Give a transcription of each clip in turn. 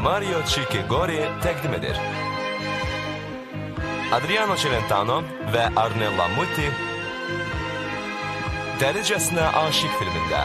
Mario Cicchigori təqdim edir. Adriano Celentano və Arnella Muti Dəlicəsinə Aşıq filmində.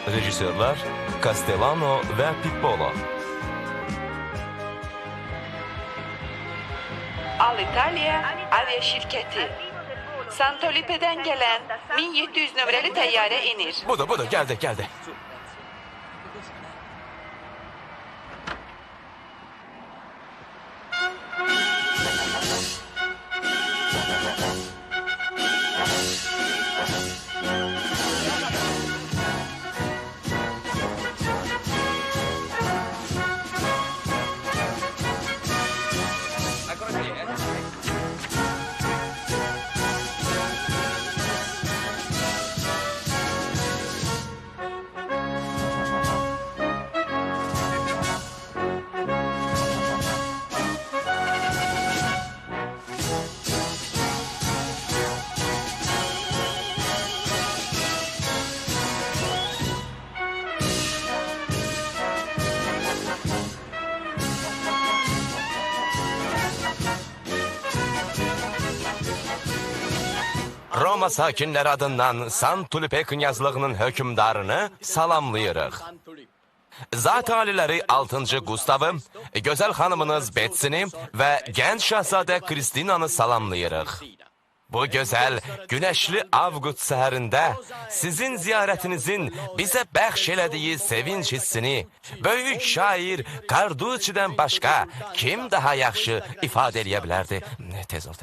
Rejissörlər Castellano və Pippolo. Alitalia avia şirkəti. Santolipe'dən gələn 1700 nömrəli təyyarə enir. Budur, gəldi. Roma sakinləri adından Santolipe knyazlığının hökümdarını salamlayırıq. Zat aliləri 6-cı Gustavı, gözəl xanımınız Betsini və gənc şahzadə Kristinanı salamlayırıq. Bu gözəl, günəşli avqust səhərində sizin ziyarətinizin bizə bəxş elədiyi sevinç hissini böyük şair Carducci'dən başqa kim daha yaxşı ifadə eləyə bilərdi? Tez ol.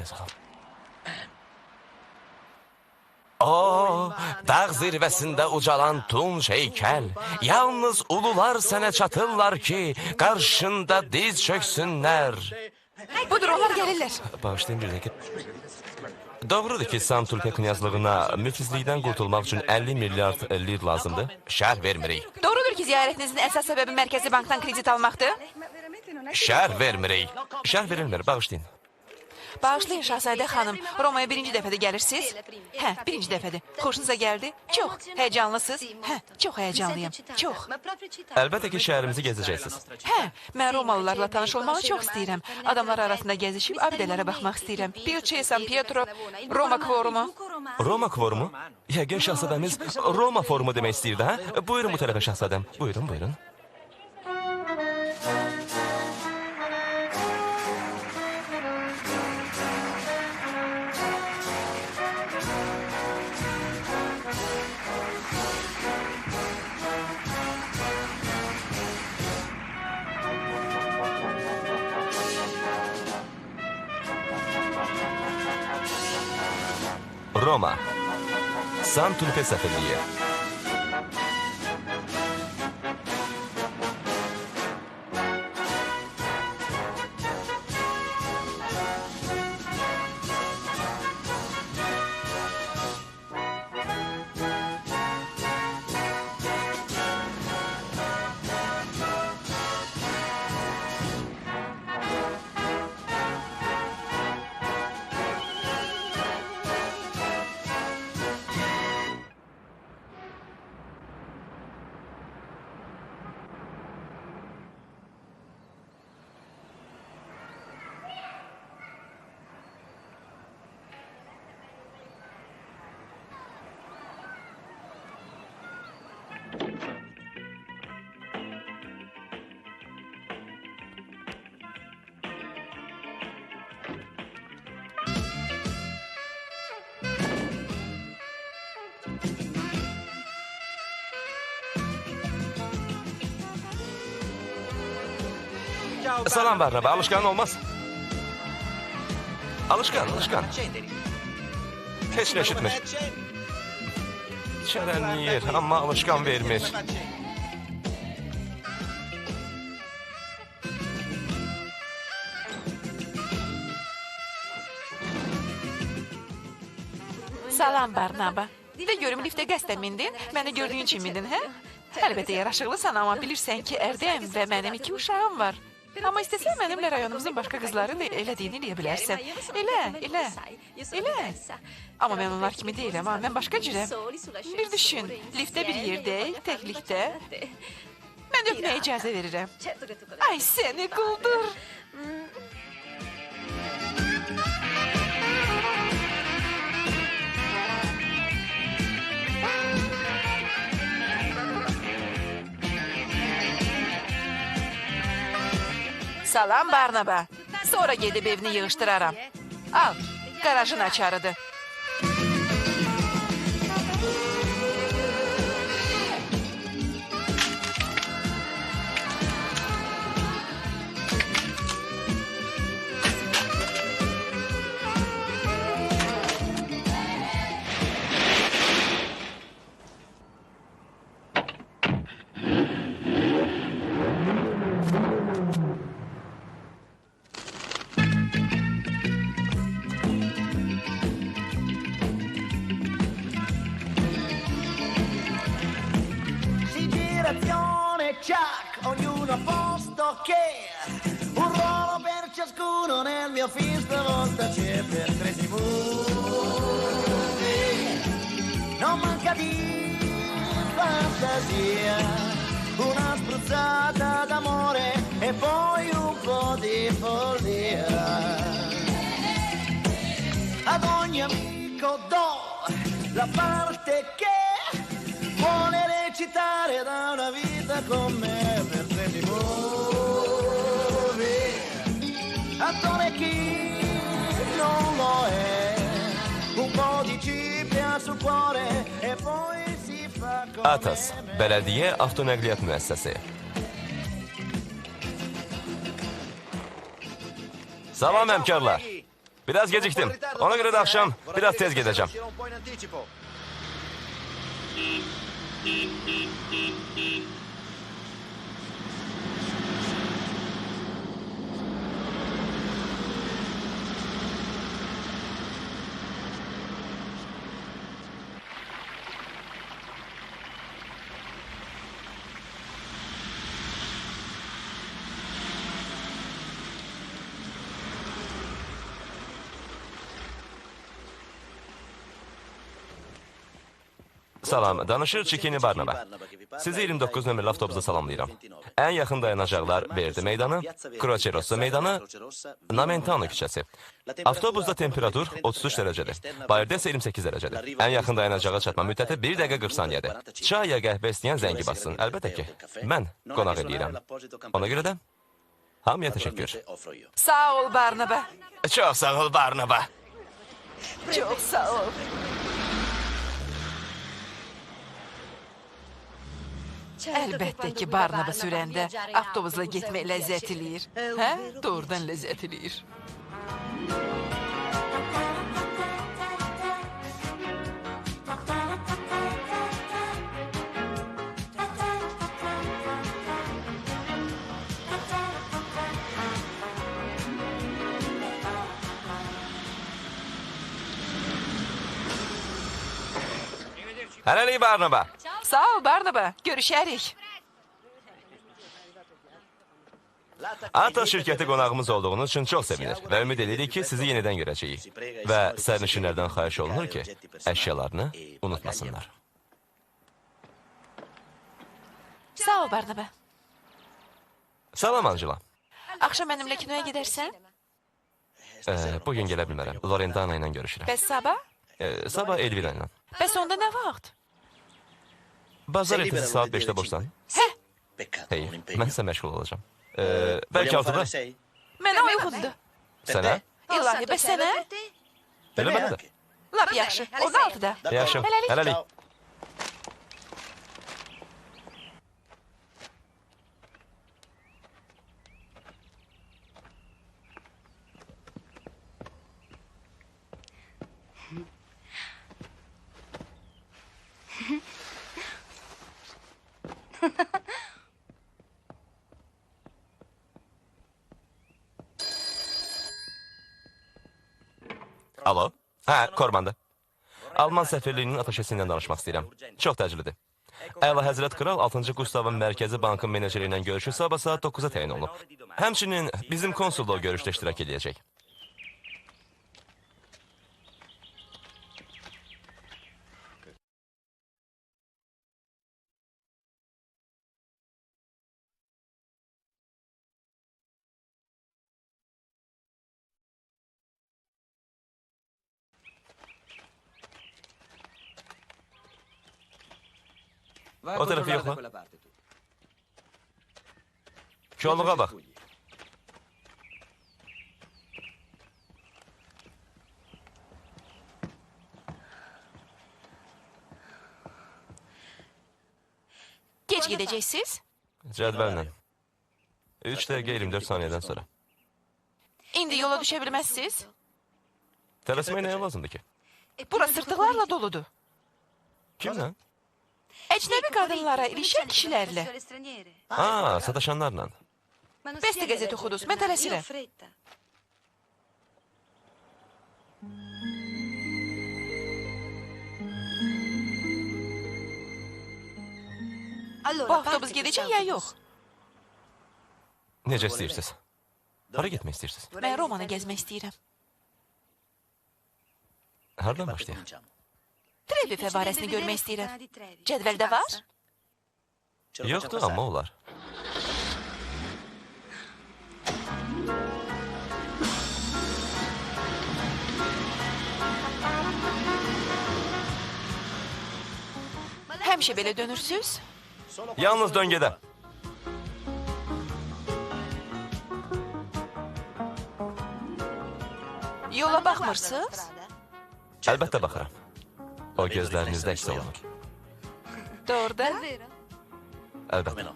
O, dağ zirvəsində ucalan tunç heykəl, yalnız ulular sənə çatırlar ki, qarşında diz çöksünlər. Budur, onlar gəlirlər. Bağışlayın bir dəqiqə. Doğrudur ki, Santolipe knyazlığına müflislikdən qurtulmaq üçün 50 milyard lir lazımdır. Şərh vermirik. Doğrudur ki, ziyarətinizin əsas səbəbi Mərkəzi Bankdan kredit almaqdır. Şərh vermirik. Şərh verilmir, bağışlayın. Bağışlayın Şahzadə xanım, Romaya birinci dəfədə gəlirsiniz? Hə, birinci dəfədir. Xoşunuza gəldi? Çox. Həyəcanlısınız? Hə, çox həyəcanlıyım. Çox. Əlbəttə ki, şəhərimizi gezəcəksiniz. Hə, mən Romalılarla tanış olmağı çox istəyirəm. Adamlar arasında gəzişib abidələrə baxmaq istəyirəm. Pilçe, San Pietro, Roma kvorumu. Roma kvorumu? Yəqin şahzadəmiz Roma forumu demək istəyirdi, hə? Buyurun bu tərəfə şahzadəm. Buyurun. Roma, Santolipe səfirliyi. Salam Barnaba, alışqan olmaz. Alışqan. Heç nə eşitmir. Çərənləyir, amma alışqan vermir. Salam Barnaba. De görüm liftə qəsdən mindin, məni gördüyün üçün mindin, hə? Əlbəttə yaraşıqlısan, amma bilirsən ki, ərdəyəm və mənim 2 uşağım var. Amma istəsən mənimlə rayonumuzun başqa qızları da elədiyini eləyə bilərsən. Elə. Amma mən onlar kimi deyiləm, amma mən başqa cürəm. Bir düşün, liftdə bir yerdəyik, təklikdə. Mən öpməyə icazə verirəm. Ay səni quldur. Salam Barnaba. Sonra gedib evini yığışdıraram. Al, qarajın açarıdır. Chuck, ognuno a posto che un ruolo per ciascuno nel mio film stavolta c'è per 3 movie. Non manca di fantasia, una spruzzata d'amore e poi un po' di follia. Ad ogni amico do la parte che vuole recitare da una vita con me per 3 movie. Attore chi non lo è, un po' di cipria sul cuore e poi si fa come Atas, Bələdiyyə Avtonəqliyyat Müəssisəsi. Salam həmkarlar. Biraz gecikdim. Ona görə də axşam biraz tez gedəcəm. Salam, danışır Çikini Barnaba. Sizi 29 nömrəli avtobusa salamlayıram. Ən yaxın dayanacaqlar Verdi meydanı, Croce Rossa meydanı, Namentano küçəsi. Avtobusda temperatur 33 dərəcədir. Bayırda isə 28 dərəcədir. Ən yaxın dayanacağa çatma müddəti 1 dəqiqə 40 saniyədir. Çay ya qəhvə istəyən zəngi bassın. Əlbəttə ki, mən qonaq edirəm. Ona görə də hamıya təşəkkür. Sağ ol Barnaba. Çox sağ ol Barnaba. Çox sağ ol. Əlbəttə ki, Barnaba sürəndə avtobusla getmək ləzzət eləyir. Hə? Doğrudan ləzzət eləyir. Hələlik Barnaba. Sağ ol Barnaba, görüşərik. Atas şirkəti qonağımız olduğunuz üçün çox sevinir və ümid edirik ki, sizi yenidən görəcəyik. Və sərnişinlərdən xahiş olunur ki, əşyalarını unutmasınlar. Sağ ol Barnaba. Salam Angela. Axşam mənimlə kinoya gedərsən? Bugün gələ bilmərəm. Lorendana ilə görüşürəm. Bəs sabah? Sabah Elvira ilə. Bəs onda nə vaxt? Bazar ertəsi saat 5-də boşsan. Hə? Heyr, mən isə məşğul olacağam. Bəlkə 6-da? Mənə uyğundur. Sənə? İlahi, bəs sənə? Elə mənə də. Lap yaxşı, o da 6-da. Yaxşı, hələlik. Alo? Hə, Kormandır. Alman səfirliyinin ataşesi ilə danışmaq istəyirəm. Çox təcilidir. Əla Həzrət Kral 6-cı Gustavın Mərkəzi Bankın meneceri ilə görüşü sabah saat 9-a təyin olunub. Həmçinin bizim konsulluq görüşdə iştirak edəcək. O tərəfi yoxla. Kolluğa bax. Gec gedəcəksiniz? Cədvəllə. 3 dəqiqə 24 saniyədən sonra. İndi yola düşə bilməzsiniz? Tələsmək nəyə lazımdır ki? Bura sırtıqlarla doludur. Kimlə? Əcnəbi qadınlara ilişən kişilərlə. Aa, sataşanlarla. Bəs də qəzet oxudunuz, mən tələsirəm. Bu avtobus gedəcək ya yox? Necə istəyirsiniz? Hara getmək istəyirsiniz? Mən Romanı gəzmək istəyirəm. Hardan başlayaq? Trevi fəvarəsini görmək istəyirəm. Cədvəldə var? Yoxdur, amma olar. Həmişə belə dönürsüz? Yalnız döngədə. Yola baxmırsınız? Əlbəttə baxıram. O gözlərinizdə əks olunur. Doğruda? Əlbəttə.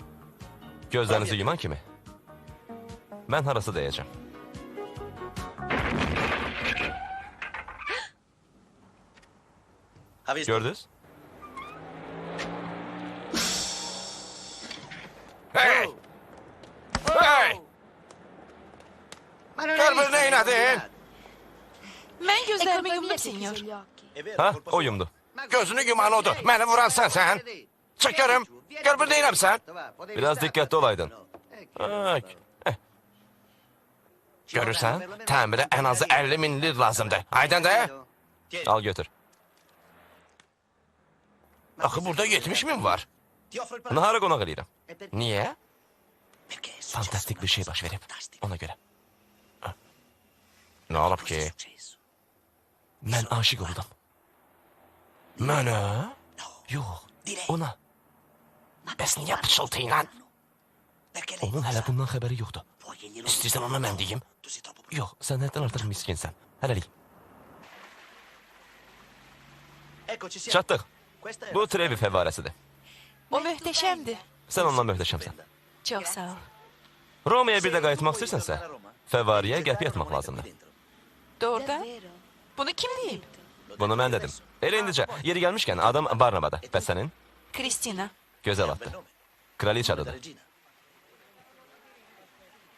Gözlərinizi yuman kimi. Mən harası deyəcəm. Gördünüz? Hey! Hey! Görmür neynədin? Mən gözlərimi yumdum, senyor. Ha, o yumdu. Gözünü yuman odur. Məni vuran sən. Çəkərəm. Görmür neynəmsən? Biraz diqqətli olaydın. Görürsən, təmirə ən azı 50.000 lir lazımdır. Aydındır? Al götür. Axı burada 70.000 var. Nahara qonaq eləyirəm. Niyə? Fantastik bir şey baş verib. Ona görə. Nə olub ki? Mən aşiq oldum. Mənə? Yox, ona. Bəs niyə pıçıltı ilə? Onun hələ bundan xəbəri yoxdur. İstəyirsən ona mən deyim? Yox, sən həddən artıq miskinsən. Hələlik. Çatdıq. Bu Trevi fəvarəsidir. O möhtəşəmdir. Sən ondan möhtəşəmsən. Çox sağ ol. Romaya bir də qayıtmaq istəyirsənsə, fəvariyə qəpi yatmaq lazımdır. Doğruda? Bunu kim deyib? Bunu mən dedim. Elə indicə, yeri gəlmişkən adım Barnabadır. Bəs sənin? Kristina. Gözəl addır. Kraliçadıdır.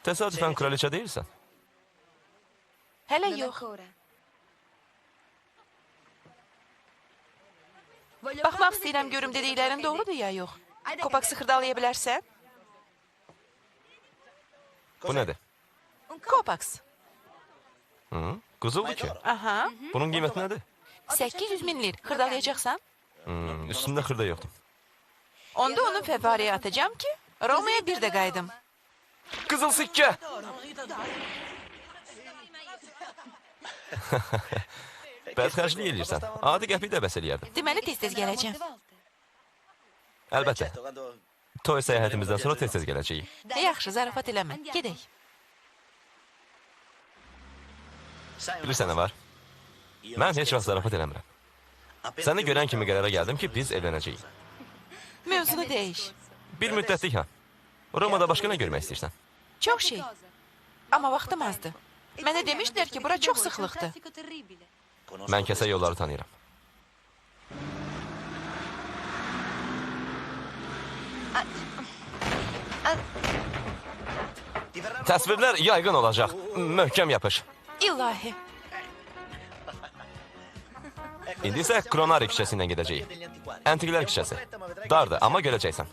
Təsadüfən kraliça deyilsən. Hələ yox. Baxmaq istəyirəm görüm dediklərin doğrudur ya yox. Kopaq sıxırdalaya bilərsən? Bu nədir? Kopaks. Qızıldır ki. Aha. Bunun qiyməti nədir? 800.000 lir. Xırdalayacaqsan? Üstündə xırda yoxdur. Onda onu fəvariyə atacağım ki, Romaya bir də qayıdım. Qızıl sikkə! Bədxərclik eləyirsən. Adi qəpi də bəs eləyərdim. Deməli tez-tez gələcəm. Əlbəttə. Toy səyahətimizdən sonra tez-tez gələcəyik. Yaxşı, zarafat eləmə. Gedək. Bilirsən nə var? Mən heç vaxt zarafat eləmirəm. Səni görən kimi qərara gəldim ki, biz evlənəcəyik. Mövzunu dəyiş. Bir müddətlik ha. Romada başqa nə görmək istəyirsən? Çox şey. Amma vaxtım azdır. Mənə demişdilər ki, bura çox sıxlıqdır. Mən kəsə yolları tanıyıram. Təsvirlər yayğın olacaq. Möhkəm yapış. İlahi. İndi isə Kronari küçəsi ilə gedəcəyik. Antiklər küçəsi. Dardır, amma görəcəksən.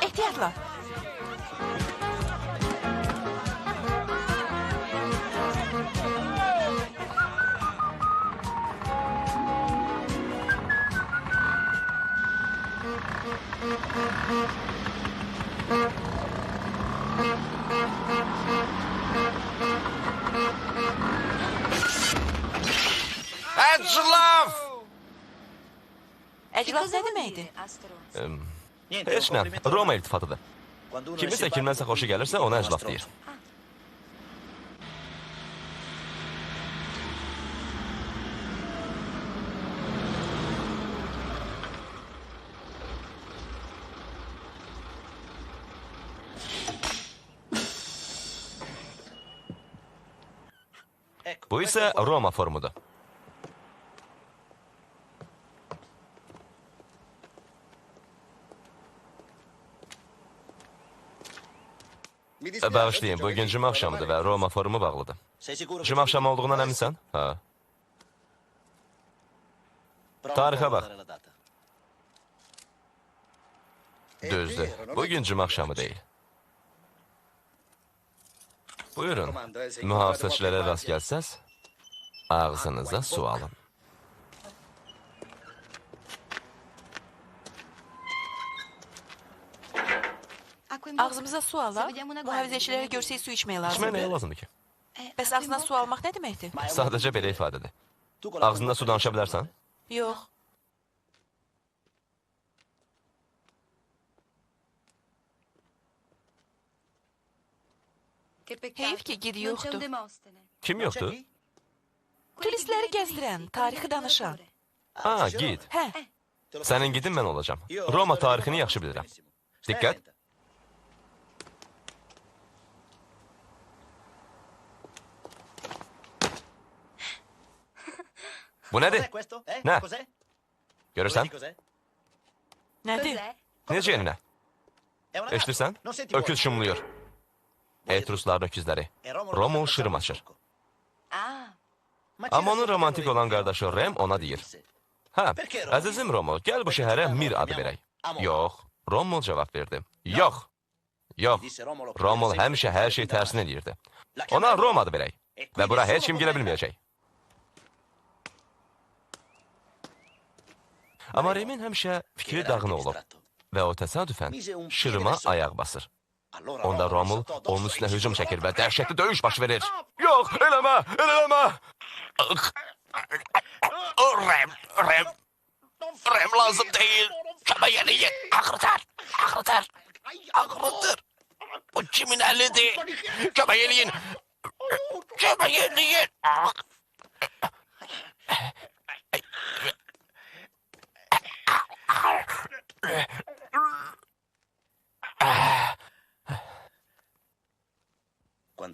Ehtiyatla. Əclav! Əclaf nə deməkdir? Heç nə, Roma iltifatıdır. Kimisə kimdənsə xoşu gəlirsə, ona əclaf deyir. Bu isə Roma formudur. Bağışlayın, bugün cümə axşamıdır və Roma forumu bağlıdır. Cümə axşamı olduğundan əminsən? Hə. Tarixə bax. Düzdür, bugün cümə axşamı deyil. Buyurun, mühafizəçilərə rast gəlsəz, ağzınıza su alın. Ağzımıza su alaq, mühafizəçilərə görsək su içmək İçməyə lazımdır. nəyə lazımdır ki? Bəs ağzına su almaq nə deməkdir? Sadəcə belə ifadədir. Ağzında su danışa bilərsən? Yox. Heyif ki, gidi yoxdur. Kim yoxdur? Turistləri gəzdirən, tarixi danışan. Ha, gid. Hə, Sənin gidin mən olacam. Roma tarixini yaxşı bilirəm. Diqqət. Bu nədir? Nə? Görürsən? nədir? Necə yeninə? Eşidirsən? Öküz şumluyur. Etrusların öküzləri. Romul şırım açır. Amma onun romantik olan qardaşı Rem ona deyir. Hə, əzizim Romul, gəl bu şəhərə Mir adı verək. Yox, Romul cavab verdi. Yox, yox, Romul həmişə hər şey tərsinə eləyirdi. Ona Roma adı verək və bura heç kim gələ bilməyəcək. Amma Remin həmişə fikri dağını olub və o təsadüfən şırıma ayaq basır. Onda Romul onun üstünə hücum çəkir və dəhşətli döyüş baş verir. Yox, eləmə, eləmə! Rem lazım deyil. Kömək eləyin, ağrıdır, ağrıdır, ağrıdır. Bu kimin əlidir? Kömək eləyin, kömək eləyin.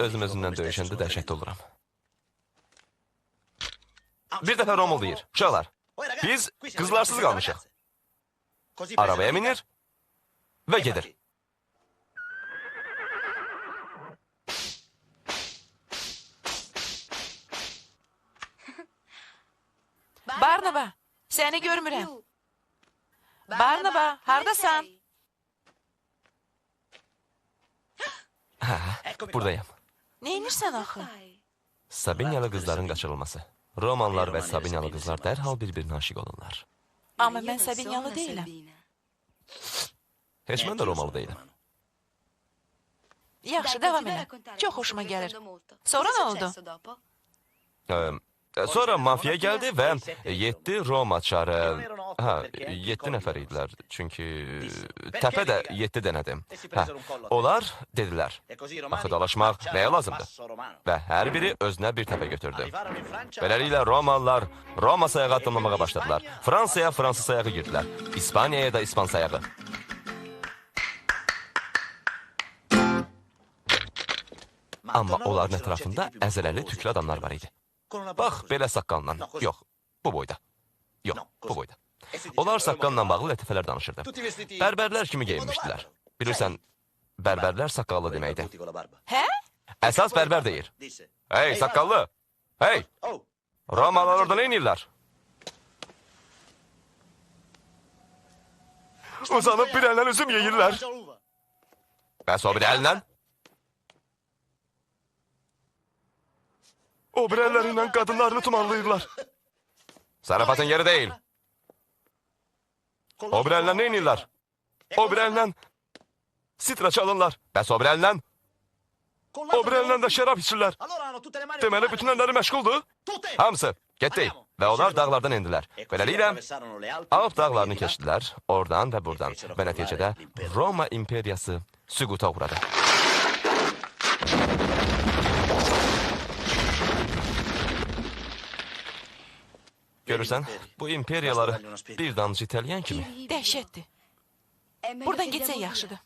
Özüm-özümdən döyüşəndə dəhşətli oluram. Bir dəfə Romul deyir, uşaqlar, biz qızlarsız qalmışıq. Arabaya minir və gedir. Barnaba, səni görmürəm. Barnaba, hardasan? Buradayım. Neynirsən axı? Sabinyalı qızların qaçırılması. Romanlar və Sabinyalı qızlar dərhal bir-birinə aşıq olurlar. Amma mən Sabinyalı deyiləm. Heç mən də Romalı deyiləm. Yaxşı, davam elə. Çox xoşuma gəlir. Sonra nə oldu? Sonra mafiya gəldi və 7 Romaçarı, 7 nəfər idilər, çünki təpə də 7 dənədir. Onlar dedilər, axı dalaşmaq nəyə lazımdır? Və hər biri özünə bir təpə götürdü. Beləliklə Romalılar Roma sayağı addımlamağa başladılar. Fransaya Fransız sayağı girdilər. İspaniyaya da İspan sayağı. Amma onların ətrafında əzələli tüklü adamlar var idi. Bax, belə saqqalla. Yox, bu boyda. Yox, bu boyda. Onlar saqqalla bağlı lətifələr danışırdı. Bərbərlər kimi geyinmişdilər. Bilirsən, Bərbərlər saqqallı deməkdir. Tutti con la barba. Hə? Əsas bərbər deyir. Disse. Hey, saqqallı! Hey! Oh, Romalılar orada nə inirlər? Uzanıb bir əllə üzüm yeyirlər. mangia l'uva. Bəs o bir əllə? O bir əllərindən qadınlarını tumarlayırlar. Zarafatın yeri deyil. O bir əllə nə inirlər? O bir əllə sitra çalırlar. Bəs o bir əllə? O bir əllə də şərab içirlər. Allora hanno tutte le mani Deməli, occupate. bütün əlləri məşğuldur. Tutte. Hamısı. Getdi. Və onlar dağlardan endilər. E così Beləliklə, attraversarono le Alpi Alp dağlarını e keçdilər. Oradan və buradan. Və nəticədə Roma imperiyası süquta uğradı. Görürsən, bu imperiyaları bir damcı itələyən kimi Dəhşətdir. Buradan getsən yaxşıdır.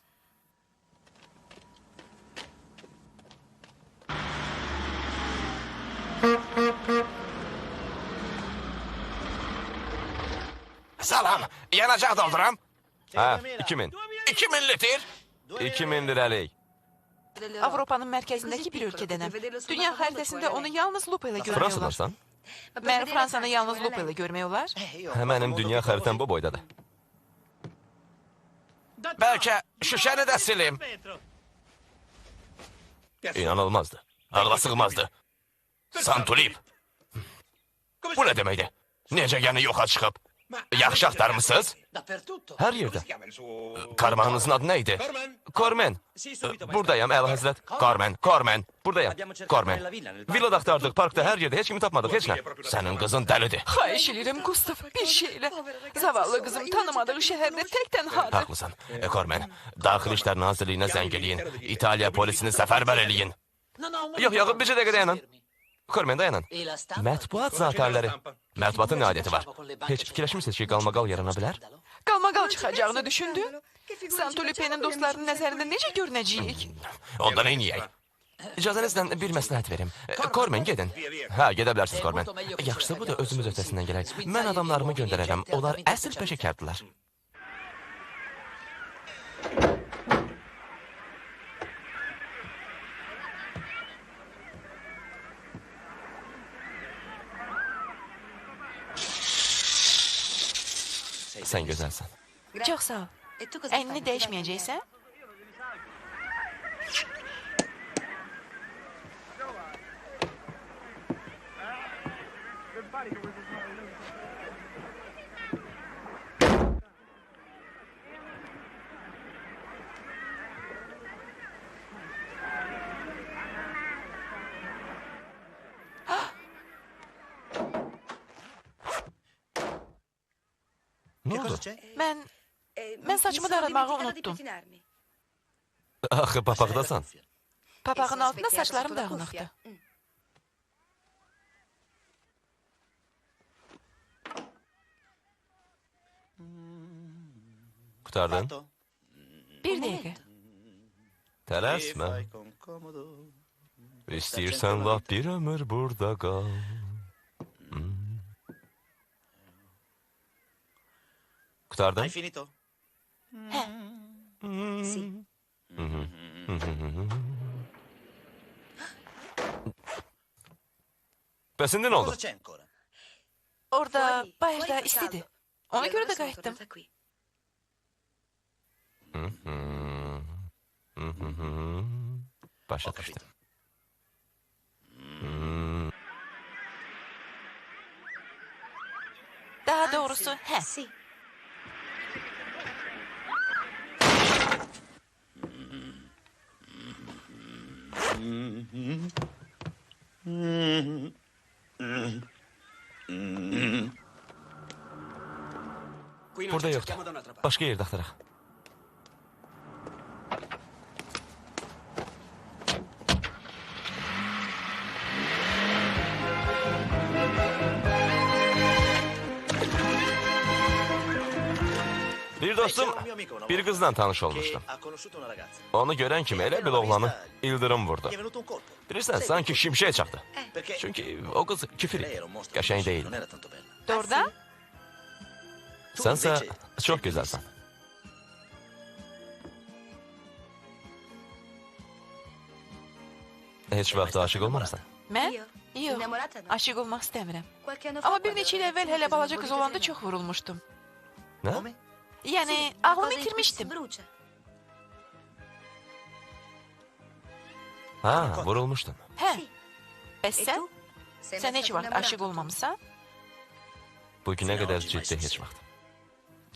Salam, yanacaq dolduram. Hə, 2000. 2000 litr? 2000 lirəlik. Avropanın mərkəzindəki bir ölkədənəm. Dünya xəritəsində onu yalnız lupa ilə görmək olar. Fransızlarsan? Mən Fransanı yalnız lupa ilə görmək olar. Mənim dünya xəritəm bu boydadır. Bəlkə şüşəni də silim. İnanılmazdı. Ağla sığmazdı. Santulip. Bu nə deməkdir? Necə yəni yoxa çıxıb? Yaxşı axtarmısınız? Dappertutto. Hər yerdə. Karmanınızın adı nə idi? Kormen. Buradayam, əlahəzrət. Kormen. Buradayam. Kormen. Villada axtardıq, parkda, hər yerdə. Heç kimi tapmadıq, heç nə. Sənin qızın dəlidir. Xahiş edirəm Gustav, bir şey elə. Zavallı qızım tanımadığı şəhərdə tək tənhadır. Haqlısan. Kormen, Daxili İşlər Nazirliyinə zəng eləyin. İtaliya polisini səfərbər eləyin. Yox, bircə dəqiqə dayanın. Kormen, dayanın. Mətbuat zatarları. Mətbuatın nə adəti var? Heç fikirləşmisiniz ki, qalmaqal yarana bilər? Qalmaqal çıxacağını düşündün? Santulipe'nin dostlarının nəzərində necə görünəcəyik? Onda nə inəyək? İcazənizlə bir məsləhət verim. Kormen, gedin. Hə, gedə bilərsiniz, Kormen. Yaxşısı budur, özümüz ötəsindən gələk. Mən adamlarımı göndərərəm. Onlar əsl peşəkardırlar. Sən gözəlsən. Çox sağ ol. Əynini dəyişməyəcəksən? Nə Che cosa oldu? c'è? Mən saçımı daralmağı unuttum. Axı, papaqdasan. Papağın altında saçlarım dağınıqdır. Qutardın? Fatto? Bir dəqiqə. Tələsmə. Fai con comodo. İstəyirsən lap bir ömür burada qal. Qutardın? Hai finito? Bəs indi nə oldu? Cosa c'è ancora? Orada bayırda istidir. Ona görə də qayıtdım. Başa Ho düşdüm. capito. Daha doğrusu, hə. Burada yoxdur. Başqa yerdə axtaraq. Bir dostum bir qızla tanış Che olmuşdu. ha conosciuto una ragazza. Onu görən kimi elə bil oğlanı ildırım vurdu. Gli è venuto un colpo. Bilirsən, sanki şimşək çaxdı. Perché Çünki o qız kifir lei idi. era un mostro. Qəşəng deyil. Non era tanto bella. Doğrudan? Sənsə çox gözəlsən. heç vaxt aşiq olmamısan? Mən? Yox, aşiq olmaq istəmirəm. Amma bir neçə il əvvəl hələ balaca qız olanda çox vurulmuşdum. Nə? Yəni, ağlımı itirmişdim. Ha, vurulmuşdun. Hə, bəs sən? Sən heç vaxt aşiq olmamısan? Bu günə qədər ciddi heç vaxt.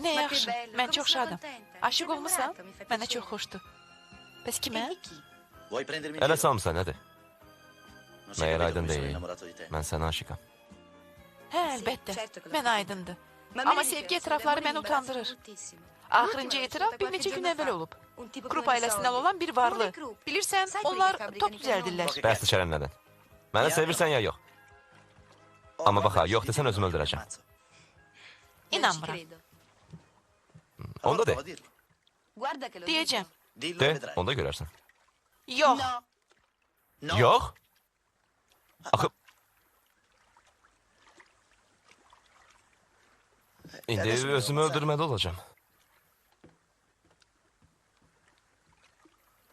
Nə yaxşı, mən çox şadam. Aşiq olmusan? Mənə çox xoşdur. Bəs kimə? Ələ salmısan, nədir? Məyər aydın deyil. Mən sənə aşiqam. Hə, əlbəttə, mən aydındır. Amma sevgi etirafları məni utandırır. Axırıncı etiraf bir neçə gün əvvəl olub. Qrup ailəsindən olan bir varlı. Bilirsən, onlar top düzəldirlər. Bəsdir şərənlədən. Məni sevirsən ya yox? Amma bax ha, yox desən özümü öldürəcəm. İnanmıram. Onda de. Deyəcəm. De, onda görərsən. Yox. Yox? Axı... İndi özümü öldürməli olacağım.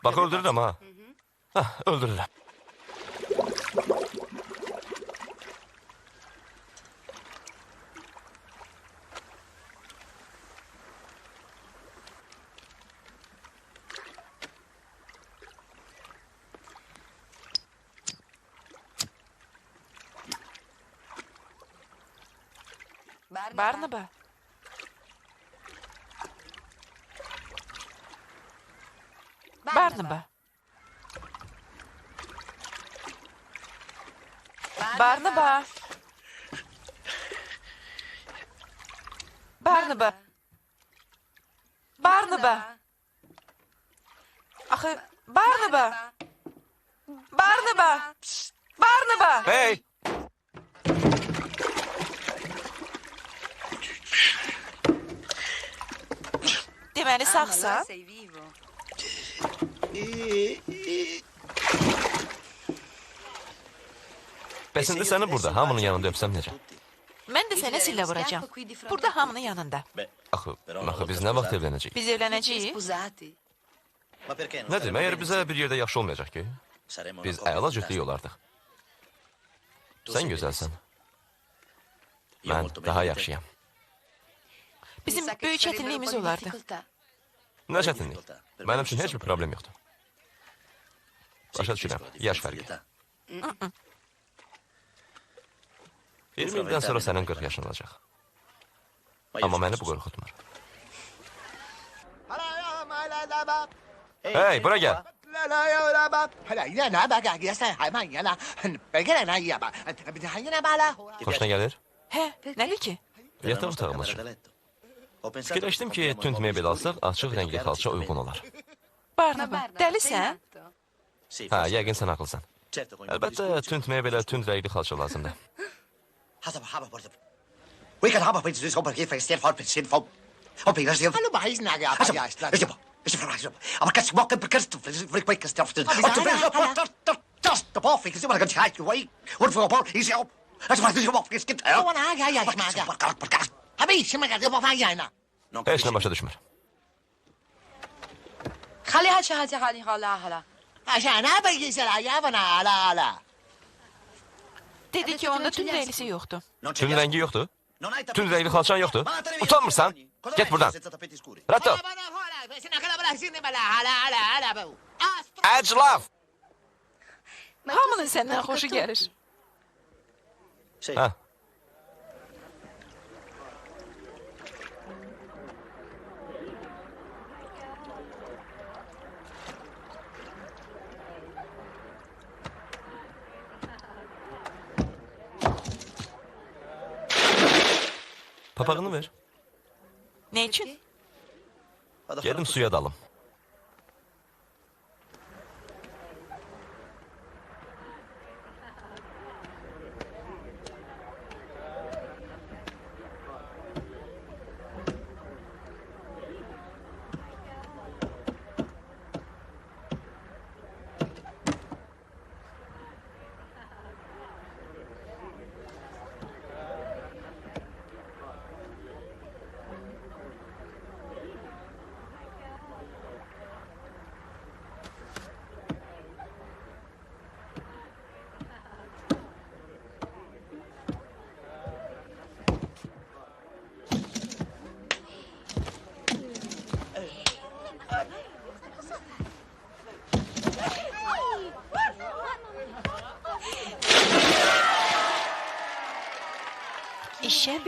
Bax, öldürürəm ha. Hah, öldürürəm. Barnaba. Barnaba. Barnaba. Barnaba. Barnaba. Axı, Barnaba. Barnaba. Barnaba. Hey! Deməli sağsan? Bəs indi səni burada hamının yanında öpsəm necə? Mən də sənə sillə vuracağam. Burada hamının yanında. Axı, biz nə vaxt evlənəcəyik? Biz evlənəcəyik. Nədir, məyər bizə bir yerdə yaxşı olmayacaq ki? Biz əla cütlük olardıq. Sən gözəlsən. Mən daha yaxşıyam. Bizim böyük çətinliyimiz olardı. Nə çətinlik? Mənim üçün heç bir problem yoxdur. Başa düşürəm, yaş fərqi. 20 ildən sonra sənin 40 yaşın olacaq. Amma məni bu qorxutmur. Hey, bura gəl. Xoşuna gəlir? Hə, nədir ki? Yataq otağımız üçün. Fikirləşdim ki, tünd mebel alsaq, açıq rəngli xalça uyğun olar. Barnaba, dəlisən? Hə, yəqin sən haqlısan. Əlbəttə, tünd mebelə tünd rəngli xalça lazımdır. Heç nə başa düşmür. خليها شهادة خالي خالها هلا Dedi ki, onda tünd rəylisi yoxdur. Tünd rəngi yoxdur? Tünd rəngli xalçan yoxdur? Utanmırsan? Get buradan. Rədd ol. Əclaf! Hamının səndən xoşu gəlir. Hə. Papağını ver. Nə üçün? Gedim suya dalım.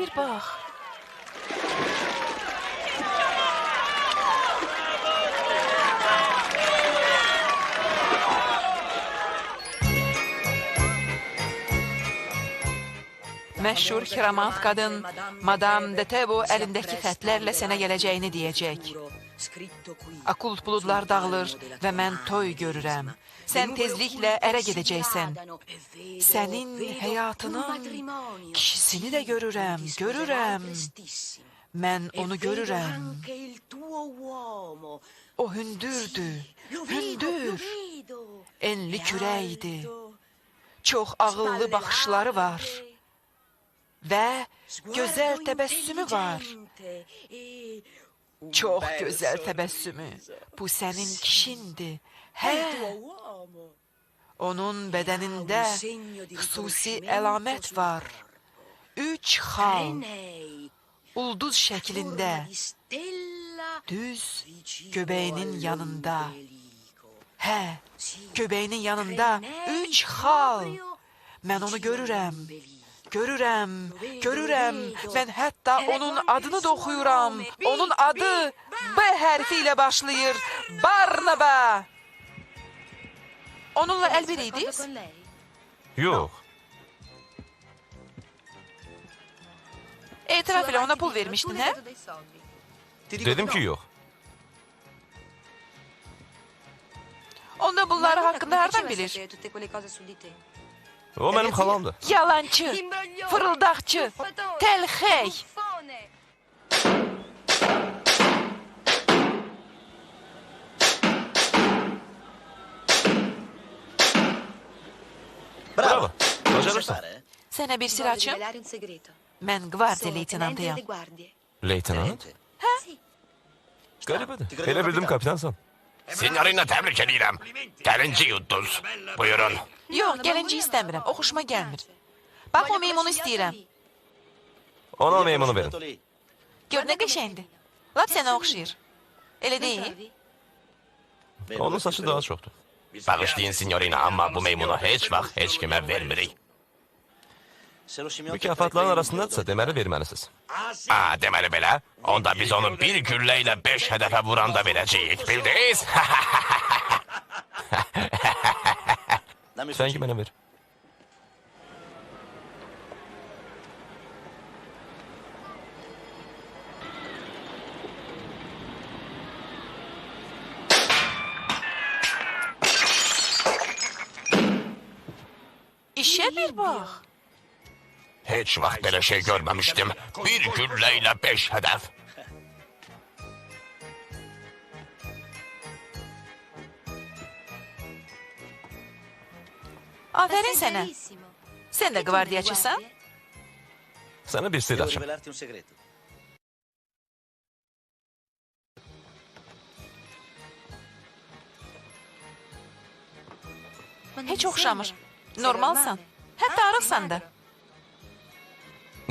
bir bax. Məşhur kiramant qadın Madame de Tebo əlindəki xətlərlə sənə gələcəyini deyəcək. Akult buludlar dağılır və mən toy görürəm. Sən tezliklə ərə gedəcəksən. Sənin həyatının kişisini də görürəm. Mən onu görürəm. O hündür. Enli kürəkdir. Çox ağıllı baxışları var. Və gözəl təbəssümü var. Çox gözəl təbəssümü. Bu sənin kişindir. Hə. Onun bədənində xüsusi əlamət var. 3 xal. Ulduz şəklində. Düz göbəyinin yanında. Hə, göbəyinin yanında 3 xal. Mən onu görürəm. Görürəm. Mən hətta onun adını da oxuyuram. Onun adı B hərfi ilə başlayır. Barnaba. Onunla əlbir idiniz? Yox. Etiraf ilə ona pul vermişdin, hə? Dedim ki, yox. Onda bunları haqqında hardan bilir? O mənim xalamdır. Yalancı, fırıldaqçı, təlxey. Bravo. Bacarırsan. Sənə bir sir açım. Mən qvardiya leytenantıyam. Leytenant? Qəribədir. Elə bildim kapitansan. Signorina, təbrik edirəm. Gəlinci yuddunuz. Buyurun. Yox, gəlinci istəmirəm. O xoşuma gəlmir. Bax, o meymunu istəyirəm. Ona meymunu verin. Gör nə qəşəngdir. Lap sənə oxşayır. Elə deyil? Onun saçı daha çoxdur. Bağışlayın, signorina, amma bu meymunu heç vaxt heç kimə vermirik. Mükafatların arasındadırsa deməli verməlisiniz. Deməli belə. Onda biz onu bir güllə ilə 5 hədəfə vuranda verəcəyik, bildiniz? Sən ki mənə ver. İşə bir bax. Heç vaxt belə şey görməmişdim. Bir güllə ilə 5 hədəf. Afərin sənə. Sən də qvardiyaçısan? Sənə bir sir açım. Heç oxşamır. Normalsan. Hətta arıqsan da.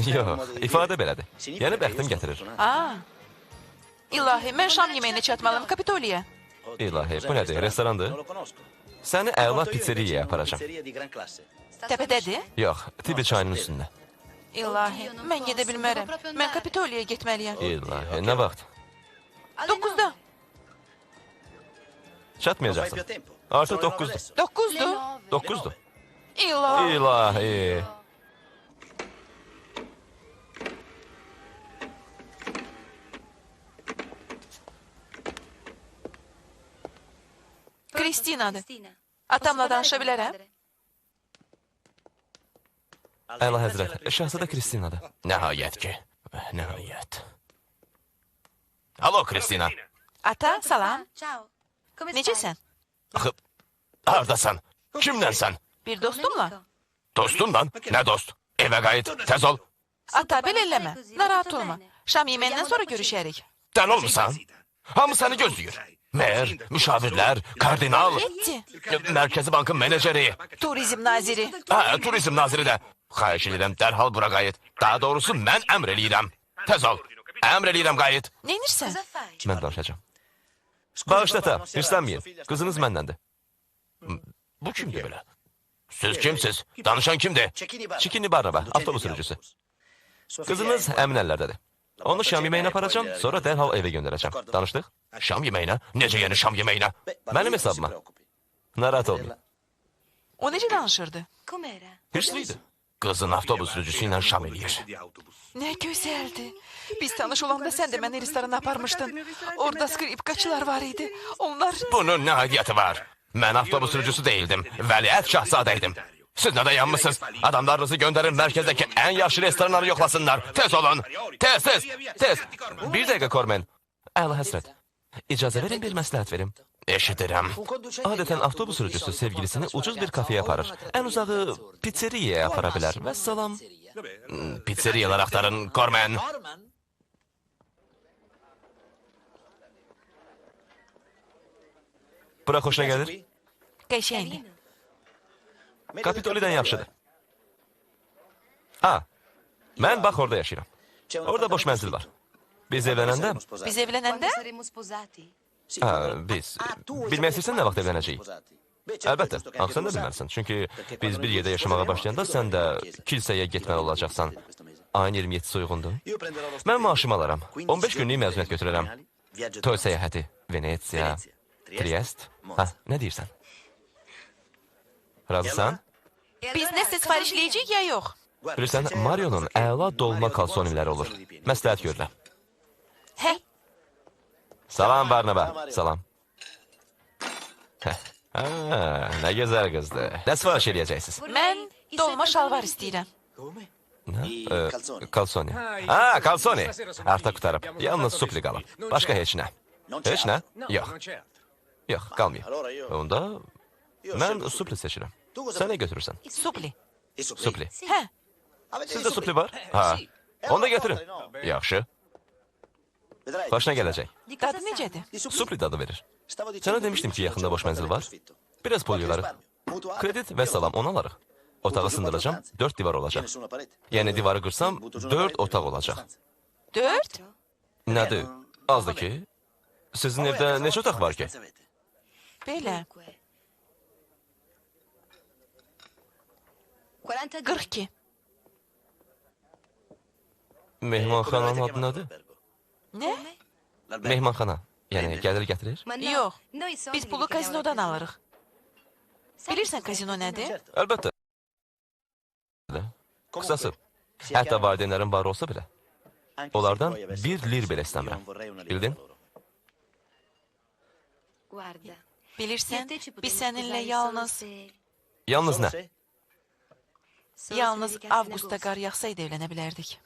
Yox, ifadə belədir. Yəni bəxtim gətirir. İlahi, mən şam yeməyinə çatmalım Kapitoliyə. İlahi, bu nədir? Restorandır? Səni əla pizzeriyaya aparacam. Təpədədir? Yox, Tibi çayının üstündə. İlahi, mən gedə bilmərəm. Mən Kapitoliyə getməliyəm. İlahi, nə vaxt? 9-da. Çatmayacaqsın. Artıq 9-dur. 9-dur. 9-dur. İlahi. İlahi. Kristinadır. Atamla danışa bilərəm? Əla həzrət, şahzadə Kristinadır. Nəhayət ki. Nəhayət. Alo, Kristina. Ata, salam. Necəsən? Axı, haradasan? Kimlənsən? Bir dostumla. Dostunla? Nə dost? Evə qayıt, tez ol. Ata, belə eləmə. Narahat olma. Şam yeməyindən sonra görüşərik. Dən olmursan? Hamı səni gözləyir. Mer, müşavirlər, kardinal, Getdi. Mərkəzi Bankın meneceri, Turizm naziri. turizm naziri də. Xahiş edirəm, dərhal bura qayıt. Daha doğrusu mən əmr eləyirəm. Tez ol. Əmr eləyirəm, qayıt. Neynirsən? Mən danışacağım. Bağışla ta, hirslənməyin. Qızınız məndəndir. Bu kimdir belə? Siz kimsiz? Danışan kimdir? Çikini Barnaba, avtobus sürücüsü. Qızınız əmin əllərdədir. Onu şam yeməyinə aparacam, sonra dərhal evə göndərəcəm. Danışdıq? Şam yeməyinə? Necə yəni şam yeməyinə? Mənim hesabıma. Narahat olmayın. O necə danışırdı? Com'era? Hırslıydı. Qızın avtobus sürücüsü ilə şam eləyir. Nə gözəldi. Biz tanış olanda sən də məni restorana aparmışdın. Orada skripkaçılar var idi. Onlar... Bunun nə aidiyyəti var? Mən avtobus sürücüsü değildim. Vəliəhd şahzadəydim. Siz nə də yanmışsınız? Adamlarınızı göndərin mərkəzdəki ən yaxşı restoranları yoxlasınlar. Tez olun. Tez, tez, tez. Bir dəqiqə Kormen. Əla həsrət. İcazə verin bir məsləhət verim. Eşidirəm. Adətən avtobus sürücüsü sevgilisini ucuz bir kafeyə aparır. Ən uzağı pizzeriyaya apara bilər. Və salam. Pizzeriyalar axtarın Kormen. Bura xoşuna gəlir? Qəşəngdir. Kapitolidən yaxşıdır. Ha, mən bax orada yaşayıram. Orada boş mənzil var. Biz evlənəndə... Biz evlənəndə? Saremo sposati? Ha, biz... Bilmək istəyirsən nə vaxt evlənəcəyik? Əlbəttə, axı sən də bilməlisən. Çünki biz bir yerdə yaşamağa başlayanda sən də kilsəyə getməli olacaqsan. Ayın 27-si uyğundur. Mən maaşımı alaram. 15 günlük məzuniyyət götürərəm. Toy səyahəti, Venetsiya, Triest. Ha, nə deyirsən? Razısan? Biz nə sifarişləyəcəyik ya yox? Bilirsən, Mario'nun əla dolma kalsoniləri olur. Məsləhət görürəm. Hə? Salam Barnaba, salam. Hə, nə gözəl qızdır. Nə sifariş eləyəcəksiniz? Mən dolma şalvar istəyirəm. Kalsoni. Ha, kalsoni. Artıq qutarıb. Yalnız supli qalıb. Başqa heç nə. Heç nə? Yox. Yox, qalmayıb. Onda mən supli seçirəm. Sən nə götürürsən? Supli. Supli. Hə? Sizdə supli var? Ha. Onu da götürün. Yaxşı. Xoşuna gələcək. Dadı necədir? Supli dadı verir. Sənə demişdim ki, yaxında boş mənzil var. Biraz pul yığarıq. Kredit və salam, onu alarıq. Otağı sındıracam, 4 divar olacaq. Yəni divarı qırsam, 4 otaq olacaq. 4? Nədir? Azdır ki. Sizin evdə neçə otaq var ki? Belə. 42. Mehmanxananın adı nədir? Nə? Mehmanxana. Yəni gəlir gətirir? Yox. Biz pulu kazinodan alırıq. Bilirsən kazino nədir? Əlbəttə. Qısası, hətta valideynlərin var olsa belə, onlardan 1 lir belə istəmirəm. Bildin? Bilirsən, biz səninlə yalnız Yalnız nə? avqustda qar yağsaydı evlənə bilərdik.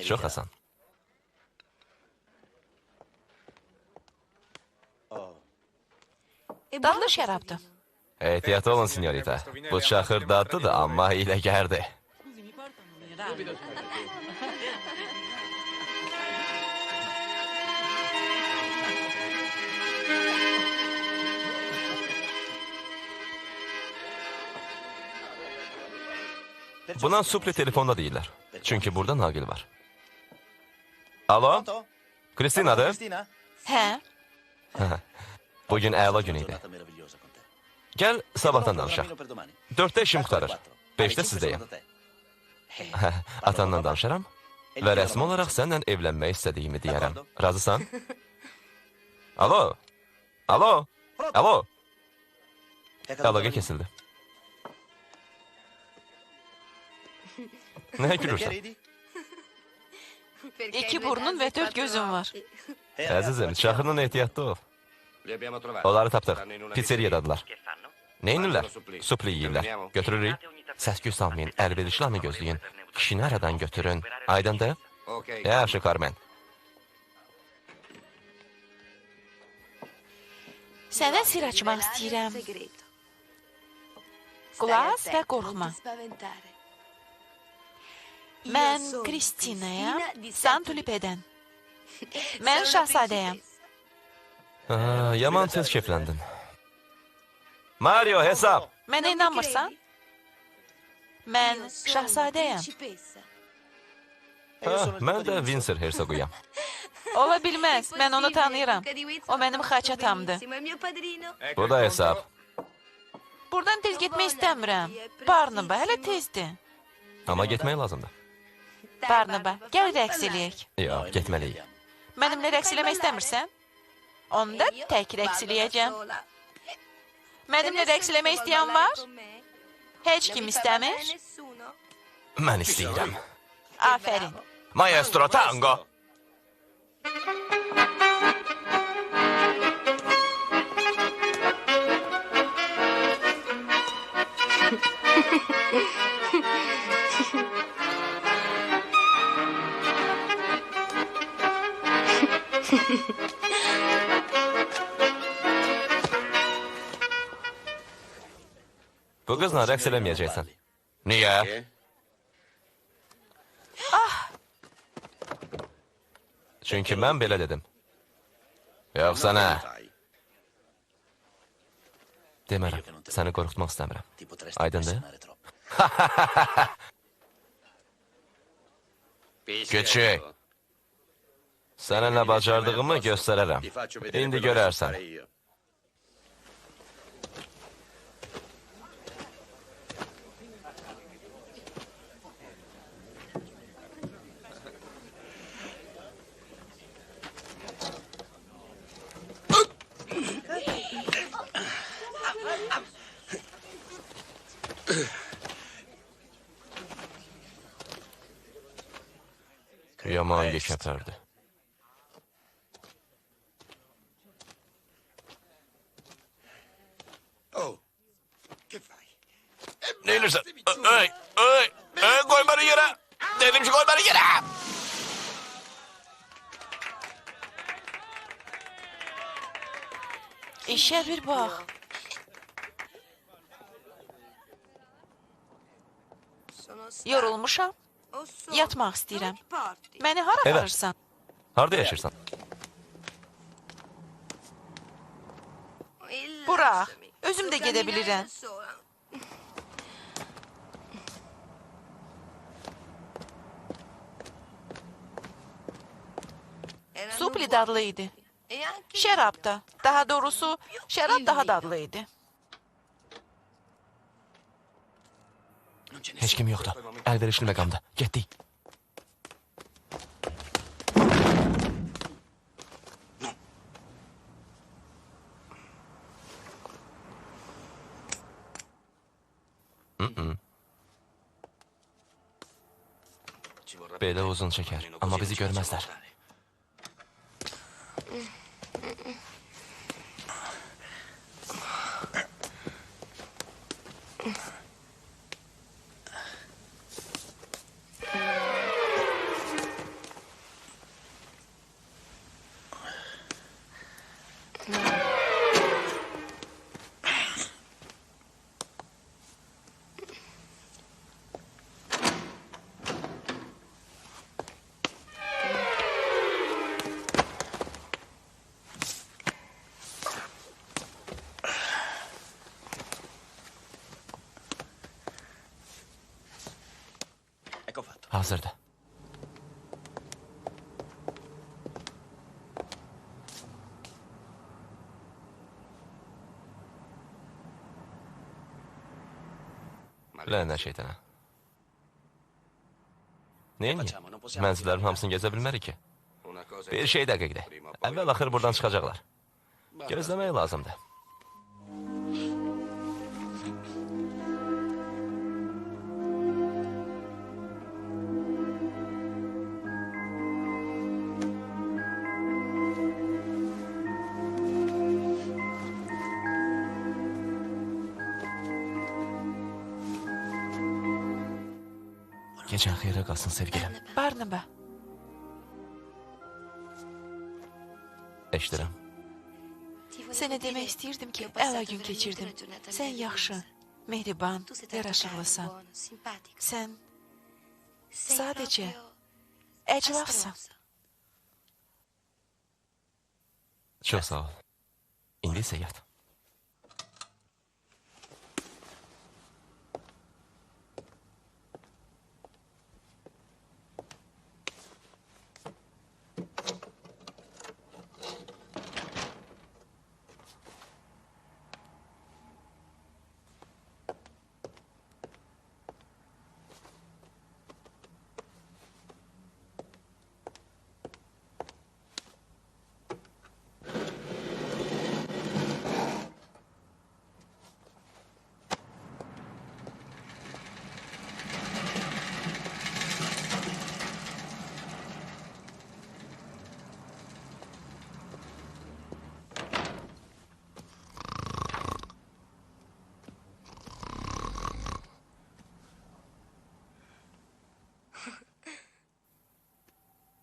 Çox asan. Dadlı şərabdır. Ehtiyatlı olun, sinyorita. Bu çaxır dadlıdır, amma hiləgərdir. Buna supli telefonda deyirlər. Çünki burada Nagil var. Alo? Kristinadır? Hə? Bugün əla gün idi. Gəl sabahdan danışaq. 4-də işim qutarır. 5-də sizdəyəm. Atanla danışaram və rəsmi olaraq səndən evlənmək istədiyimi deyərəm. Razısan? Alo? Alo? Alo? Əlaqə kesildi. Nə gülürsən? 2 burnun və 4 gözün var. Əzizim, çaxırın ehtiyatlı ol. Onları tapdıq. Pizzeriyadadılar. Nə inirlər? Supli yiyirlər. Götürürük. Səs-küy salmayın, əlverişlərini gözləyin. Kişini aradan götürün. Aydındır? Yaxşı, Carmen. Sənə sir açmaq istəyirəm. Qulaq və qorxma. Mən Kristinayam, Santulipedən. Mən şahzadəyəm. Yaman tez kefləndin. Mario, hesab! Mənə inanmırsan? Mən şahzadəyəm. Mən də Windsor hersoquyam. Ola bilməz, mən onu tanıyıram. O mənim xaçatamdır. Bu da hesab. Buradan tez getmək istəmirəm. Barnaba, hələ tezdir. Amma getmək lazımdır. Barnaba, gəl rəqs eləyək. Yox, getməliyik. Mənimlə rəqs eləmək istəmirsən? Onda tək rəqs eləyəcəm. Mənimlə rəqs eləmək istəyən var? Heç kim istəmir? Mən istəyirəm. Afərin. Maestro tango. Bu qızla rəqs eləməyəcəksən. Niyə? Çünki mən belə dedim. Yoxsa nə? Demərəm, səni qorxutmaq istəmirəm. Aydındır? Küçük, sənə nə bacardığımı göstərərəm. İndi görərsən. Yaman geçəpərdi. Ne edirsən? Qoy məni yerə! Dedim ki, qoy məni yerə! İşə bir bax. Yorulmuşam. Yatmaq istəyirəm. Məni hara Evə. aparırsan? Harada yaşırsan? Burax. Özüm də gedə bilirəm. Supli dadlı idi. Şərab da. Daha doğrusu şərab daha dadlı idi. Heç kim yoxdur. Əlverişli məqamda. Getdik. Belə uzun çəkər, amma bizi görməzlər. Hazırdır. Lənə şeytana. Neyini? Mənzillərin hamısını gezə bilmərik ki. Bir şey dəqiqdir. Əvvəl-axır buradan çıxacaqlar. Gözləmək lazımdır. Gecən xeyrə qalsın sevgilim. Barnaba, Eşdirəm. sənə demək istəyirdim ki, əla gün keçirdim. Sən yaxşı, mehriban, yaraşıqlısan. Sən sadəcə əclafsan. Çox sağ ol. İndi isə yat.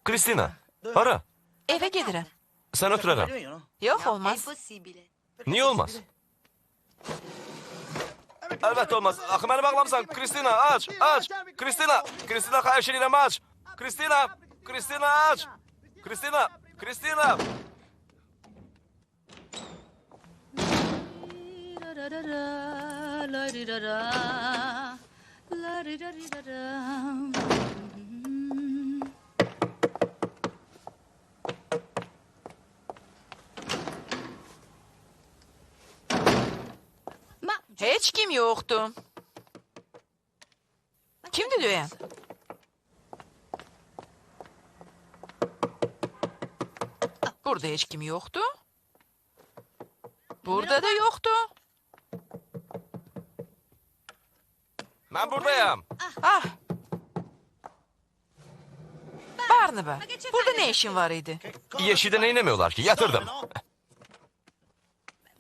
Kristina, hara? Evə gedirəm. Sən ötürərəm. Yox, olmaz. Impossibile. Niyə olmaz? Əlbəttə olmaz. Axı məni bağlamısan. Kristina, aç, aç. Kristina, Kristina, xahiş edirəm, aç. Kristina, Kristina, aç. Kristina, Kristina. Heç kim yoxdur. Kimdir döyən? Burada heç kim yoxdur. Burada da yoxdur. Mən buradayam. Ah. Barnaba, burada nə işin var idi? Yeşidə nə inemiyorlar ki? Yatırdım.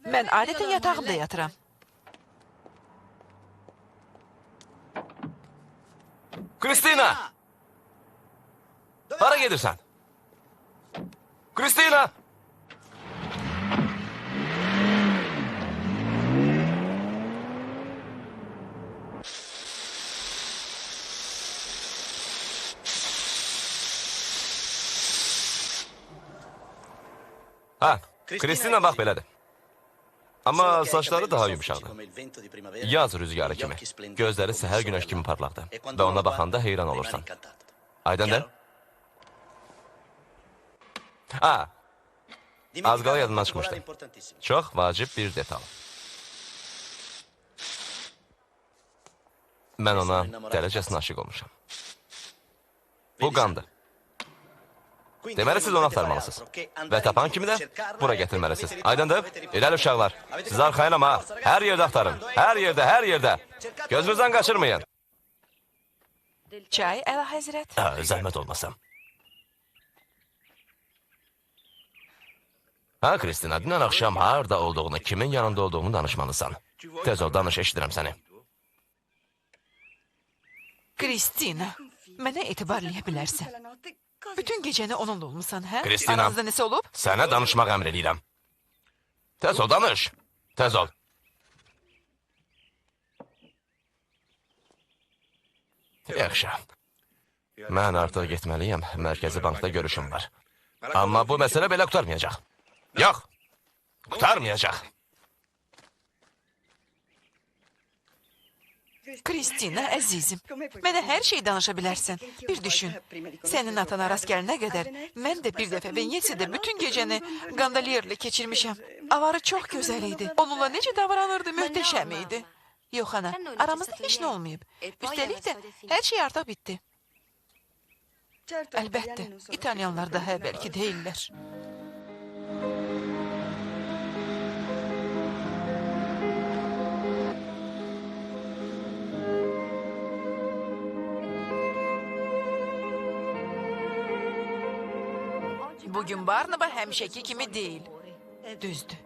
Mən adətən yatağımda yatıram. Kristina! Hara gedirsən? Kristina! Ha, Kristina bax belədir. Amma saçları daha yumuşaqdır. Yaz rüzgarı kimi. Gözləri səhər günəş kimi parlaqdır. Və ona baxanda heyran olursan. Aydındır? Ha, az qala yadımdan çıxmışdı. Çox vacib bir detal. Mən ona dərəcəsinə aşıq olmuşam. Bu qandır. Deməli, siz onu axtarmalısınız. Və tapan kimi də bura gətirməlisiniz. Aydındır? İrəli uşaqlar. Siz arxayın ama hər yerdə axtarın. Hər yerdə, hər yerdə. Gözünüzdən qaçırmayın. Çay, əla həzrət. Zəhmət olmasam. Ha, Kristina, dünən axşam harada olduğunu, kimin yanında olduğunu danışmalısan. Tez ol, danış, eşidirəm səni. Kristina, mənə etibarlaya bilərsən. Bütün gecəni onunla olmusan, hə? Kristina. Aranızda nəsə olub? Sənə danışmaq əmr edirəm. Tez ol, danış. Tez ol. Yaxşı. Mən artıq getməliyəm. Mərkəzi bankda görüşüm var. Amma bu məsələ belə qutarmayacaq. Yox. Qutarmayacaq. Kristina, əzizim, mənə hər şey danışa bilərsən. Bir düşün, sənin atana rast gəlinə qədər, mən də bir dəfə Venesiyada bütün gecəni qandalierlə keçirmişəm. Avarı çox gözəl idi. Onunla necə davranırdı, möhtəşəm idi. Yox, ana, aramızda heç nə olmayıb. Üstəlik də hər şey artıq bitdi. Əlbəttə, İtalyanlar daha əvvəlki deyirlər. Bugün Barnaba həmişəki kimi deyil. Düzdür,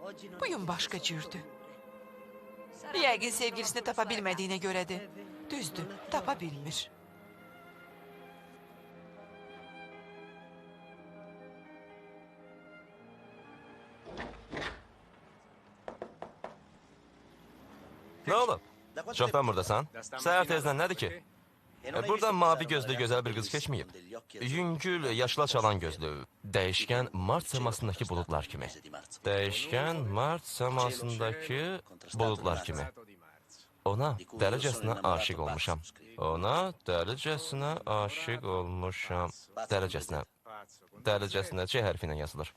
bugün başqa cürdür. Yəqin sevgilisini tapa bilmədiyinə görədir. Düzdür, tapa bilmir. Nə olub? Çoxdan buradasan? Səhər tezdən nədir ki? Buradan mavi gözlü gözəl bir qız keçməyib. Yüngül, yaşla çalan gözlü, dəyişkən mart səmasındakı buludlar kimi. Dəyişkən mart səmasındakı buludlar kimi. Ona dəlicəsinə aşiq olmuşam. Ona dəlicəsinə aşiq olmuşam. Dəlicəsinə C hərfi ilə yazılır.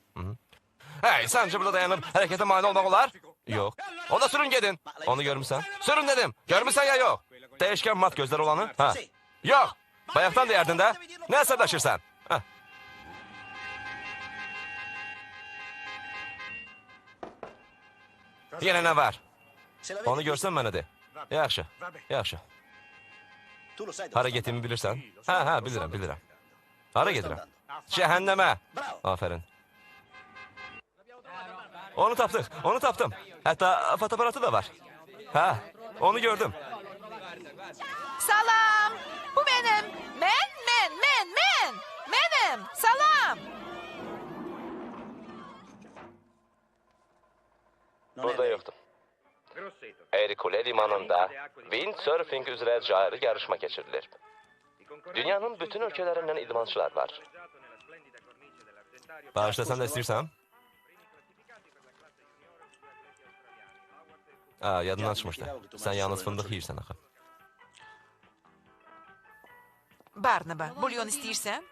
Hey, səncə burada dayanıb hərəkətə mane olmaq olar? Yox. Onda sürün gedin. Onu görmüsən? Sürün dedim. Görmüsən ya yox? Dəyişkən mat gözlər olanı? Ha. Yox. Bayaqdan deyərdin də. Nə əsəbləşirsən? Hə. Yenə nə var? Onu görsən mənə de. Yaxşı, yaxşı. Hara getdiyimi bilirsən? Hə, bilirəm. Hara gedirəm? Cəhənnəmə. Afərin. Onu tapdım. Hətta fotoaparatı da var. Hə, onu gördüm. Salam, bu benim. Mən. Mənim, salam. Burada yoxdur. Erikule limanında windsurfing üzrə cari yarışma keçirilir. Dünyanın bütün ölkəlerindən idmançılar var. Bağışlasan da istəyirsən? Yadından çıxmışdı. Sən yalnız fındıq yiyirsən axı. Barnaba, bulyon istəyirsən?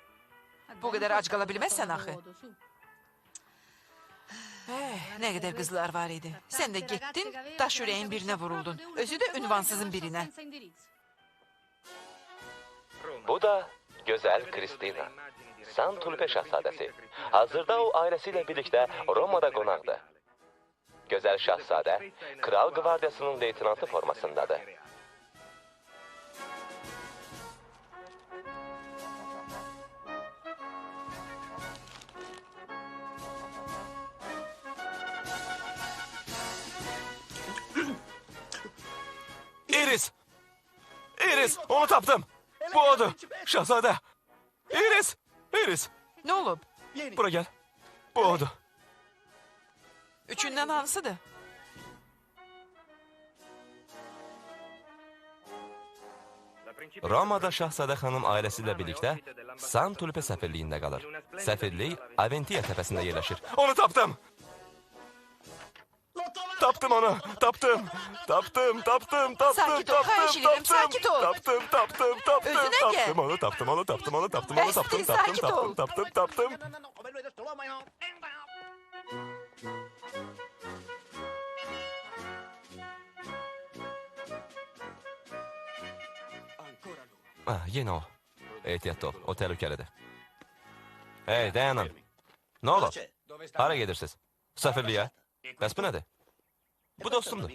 Bu qədər ac qala bilməzsən axı. Nə qədər qızlar var idi. Sən də getdin, daş ürəyin birinə vuruldun. Özü də ünvansızın birinə. Bu da gözəl Kristina. San Tulpe şahzadəsi. Hazırda o ailəsiyle birlikdə Romada qonaqdır. Gözəl şahzadə, Kral Qvardiyasının leytinantı formasındadır. Iris! Iris! Onu tapdım! Bu odur! Şahzadə! Iris! Iris! Nə olub? Bura gel. Bu odur. Üçündən hansıdır? Romada Şahzadə xanım ailəsiyle birlikdə San Tulpe səfirliyində qalır. Səfirlik Aventiya təpəsində yerləşir. Onu tapdım! Tapdım onu! Tapdım! Tapdım! Tapdım! Tapdım! Sakit ol, xahiş edirəm, sakit ol. Tapdım! Tapdım! Tapdım! Özünə gəl. Tapdım onu! Tapdım onu! Tapdım onu! Tapdım onu! Tapdım! Bəsdir, Tapdım! sakit ol. Tapdım! Tapdım! Tapdım! Yenə o. Ehtiyatlı ol. O təhlükəlidir. Hey, dayanın. Nə olur? Hara gedirsiniz? Səfirliyə. Bəs bu nədir? Bu dostumdur.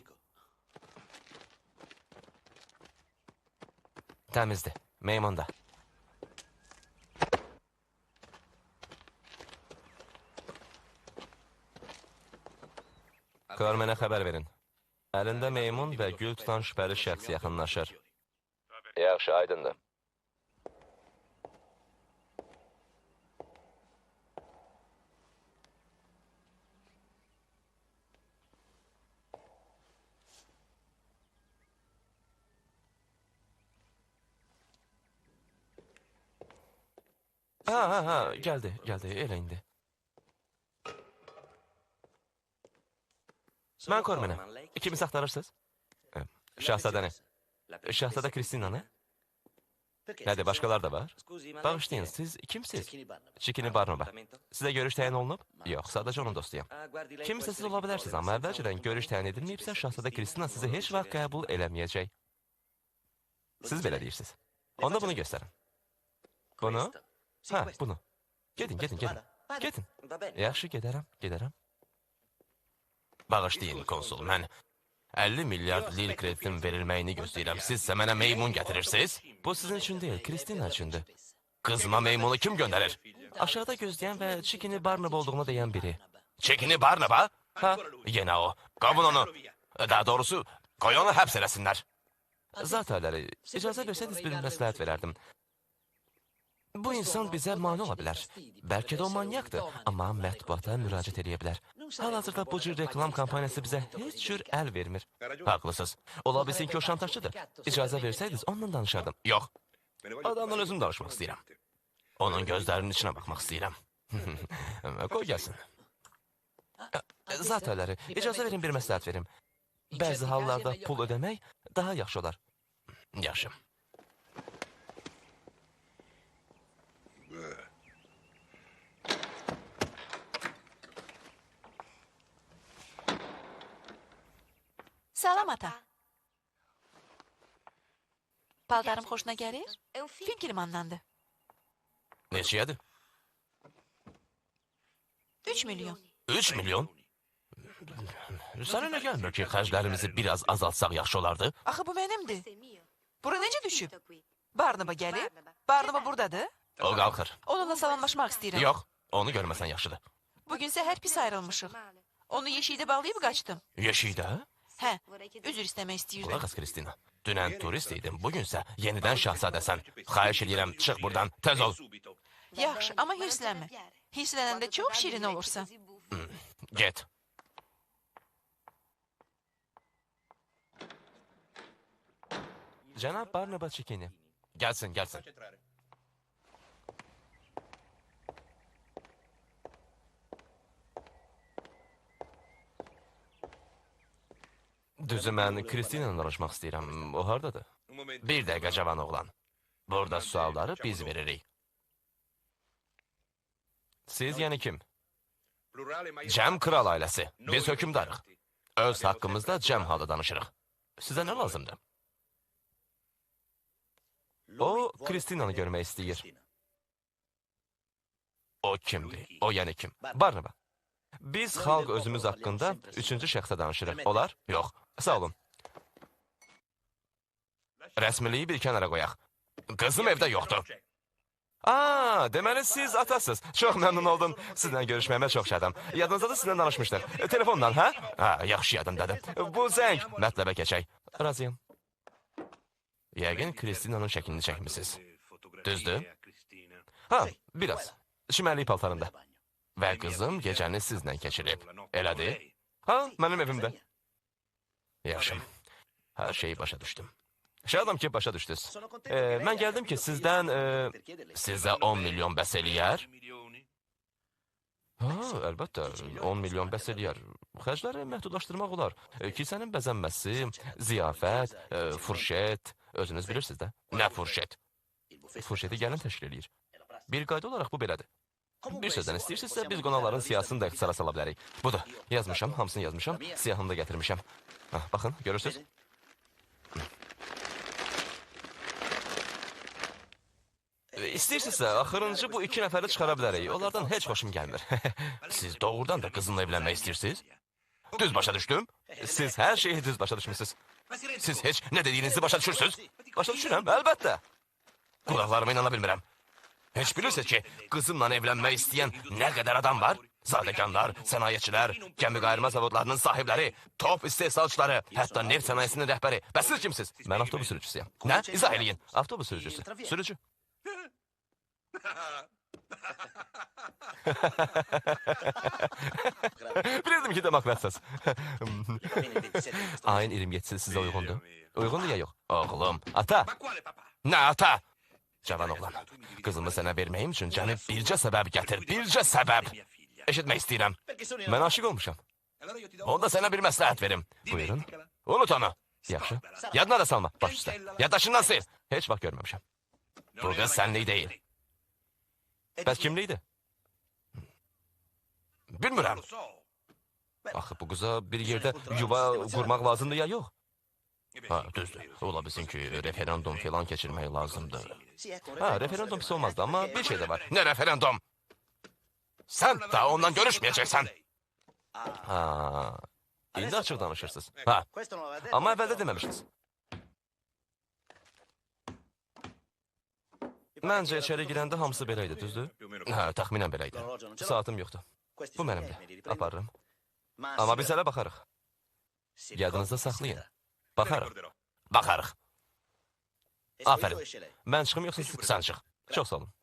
Təmizdir. Meymanda. Körmənə xəbər verin. Əlində meymun və gül tutan şübhəli şəxs yaxınlaşır. Yaxşı, aydındır. Gəldi, elə indi. Mən Kormenəm. İkimiz axtarırsınız? Şahzadəni. Şahzadə Kristinanı? Nədir, başqalar da var? Bağışlayın, siz kimsiz? Çikini Barnaba. Sizə görüş təyin olunub? Yox, sadəcə onun dostuyam. Kimsə siz ola bilərsiniz, amma əvvəlcədən görüş təyin edilməyibsə, Şahzadə Kristina sizi heç vaxt qəbul eləməyəcək. Siz belə deyirsiniz. Onda bunu göstərin. Bunu? Bunu. Gedin. Gedin. Yaxşı, gedərəm. Bağışlayın, konsul, mən 50 milyard lil kreditin verilməyini gözləyirəm. Sizsə mənə meymun gətirirsiniz? Bu sizin üçün deyil, Kristina üçündür. Qızma meymunu kim göndərir? Aşağıda gözləyən və Çikini Barnaba olduğunu deyən biri. Çikini Barnaba? Yenə o. Qovun onu. Daha doğrusu, qoy onu həbs eləsinlər. Zat ələləri, icazə versəniz bir məsləhət verərdim. Bu insan bizə mane ola bilər. Bəlkə də o manyakdır, amma mətbuata müraciət edə bilər. Hal-hazırda bu cür reklam kampaniyası bizə heç cür əl vermir. Haqlısınız. Ola bilsin ki, o şantajçıdır. İcazə versəydiniz, onunla danışardım. Yox. Adamla özüm danışmaq istəyirəm. Onun gözlərinin içinə baxmaq istəyirəm. Qoy gəlsin. Zat ələləri, icazə verin bir məsləhət verim. Bəzi hallarda pul ödəmək daha yaxşı olar. Yaxşı. Salam ata. Paltarım xoşuna gəlir? Finkelmandandır. Neçəyədir? 3 milyon. 3 milyon? Sənə nə gəlmir ki, xərclərimizi biraz azaltsaq yaxşı olardı? Axı bu mənimdir. Bura necə düşüb? Barnaba gəlib? Barnaba buradadır? O qalxır. Onunla salamlaşmaq istəyirəm. Yox, onu görməsən yaxşıdır. Bugün səhər pis ayrılmışıq. Onu yeşikdə bağlayıb qaçdım. Yeşikdə? Hə, üzr istəmək istəyirdim. Qulaq as, Kristina. Dünən turist idim, bugünsə yenidən şahzadəsən. Xahiş edirəm, çıx buradan, tez ol. Yaxşı, amma hirslənmə. Hirslənəndə çox şirin olursan. Get. Cənab Barnaba Çikini. Gəlsin, gəlsin. Düzü mən Kristina ilə danışmaq istəyirəm. O hardadır? Bir dəqiqə cavan oğlan. Burada sualları biz veririk. Siz yəni kim? Cəm kral ailəsi. Biz hökümdarıq. Öz haqqımızda cəm halda danışırıq. Sizə nə lazımdır? O, Kristinanı görmək istəyir. O kimdir? O yəni kim? Barnaba. Biz xalq özümüz haqqında üçüncü şəxsə danışırıq. Olar? Yox. Sağ olun. Rəsmiliyi bir kənara qoyaq. Qızım evdə yoxdur. Deməli siz atasız. Çox məmnun oldum. Sizlə görüşməyimə çox şadam. Yadınızda da sizlə danışmışdıq. Telefonla, hə? Yaxşı yadımdadır. Bu zəng. Mətləbə keçək. Razıyam. Yəqin Kristinanın şəklini çəkmişsiniz. Düzdür? Biraz. Çimərlik paltarında. Və qızım gecəni sizlə keçirib. Elədir? Mənim evimdə. Yaxşı. Hər şeyi başa düşdüm. Şadam ki, başa düşdünüz. Mən gəldim ki, sizdən... Sizə 10 milyon bəs eləyər? Əlbəttə, 10 milyon bəs eləyər. Xərcləri məhdudlaşdırmaq olar. Kilsənin bəzənməsi, ziyafət, furşet... Özünüz bilirsiniz də. Nə furşet? Furşeti gəlin təşkil edir. Bir qayda olaraq bu belədir. Bir sözdən istəyirsinizsə, biz qonaqların siyasını da ixtisara sala bilərik. Budur, yazmışam, hamısını yazmışam, siyahını da gətirmişəm. Baxın, görürsünüz? İstəyirsinizsə, axırıncı bu iki nəfəri çıxara bilərik. Onlardan heç xoşum gəlmir. Siz doğrudan da qızımla evlənmək istəyirsiniz? Düz başa düşdüm. Siz hər şeyi düz başa düşmüşsünüz. Siz heç nə dediyinizi başa düşürsünüz? Başa düşürəm, əlbəttə. Qulaqlarıma inana bilmirəm. Heç bilirsiniz ki, qızımla evlənmək istəyən nə qədər adam var? Zadəganlar, sənayəçilər, gəmi qayırma zavodlarının sahibləri, top istehsalçıları, hətta neft sənayesinin rəhbəri. Bəs siz kimsiniz? Mən avtobus sürücüsüyəm. Nə? İzah eləyin. Avtobus sürücüsü. Sürücü. Bilirdim ki, demokratsız. Ayın 27'si sizə uyğundur. Uyğundur ya yox? Oğlum, ata. Nə ata? Cavan oğlan, qızımı sənə verməyim üçün cəmi bircə səbəb gətir, bircə səbəb. Eşitmək istəyirəm. Mən aşıq olmuşam. Onda sənə bir məsləhət verim. Buyurun. Unut onu. Yaxşı. Yadına da salma. Baş üstə. Yaddaşından sil. Heç vaxt görməmişəm. Bu qız sənlik deyil. Bəs kimliydi? Bilmirəm. Axı bu qıza bir yerdə yuva qurmaq lazımdır ya yox? Düzdür. Ola bilsin ki, referendum filan keçirmək lazımdır. Referendum pis olmazdı, amma bir şey də var. Nə referendum? Sən daha ondan görüşməyəcəksən. İndi açıq danışırsınız. Amma əvvəldə deməmişsiniz. Məncə içəri girəndə hamısı belə idi, düzdür? Təxminən belə idi. Saatım yoxdur. Bu mənimdir. Aparırım. Amma biz hələ baxarıq. Yadınızda saxlayın. Baxarıq. Baxarıq. Afərin. Mən çıxım yoxsa sən çıx. Çox sağ olun.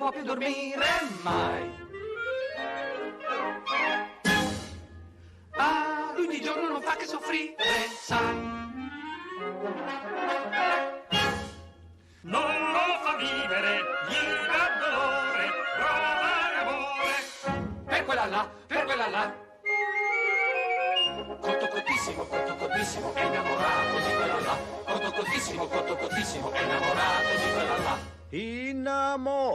può più dormire mai. Ah, lui di giorno non fa che soffrire, sai. Non lo fa vivere, gli dà dolore, provare amore. Per quella là. Cotto è innamorato di quella là. Cotto cottissimo, è innamorato di quella là. Innamorato.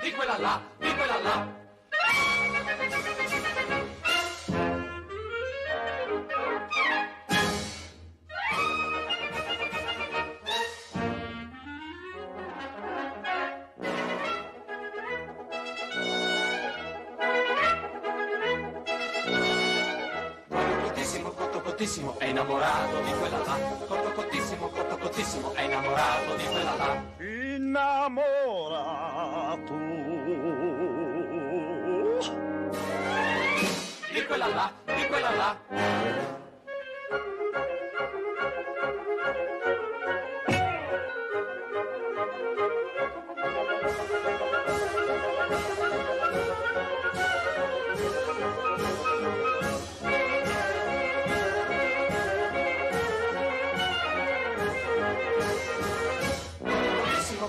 Di quella là. Cotto cottissimo, è innamorato di quella là. Cotto cottissimo, è innamorato di quella là. Innamorato. Di quella là.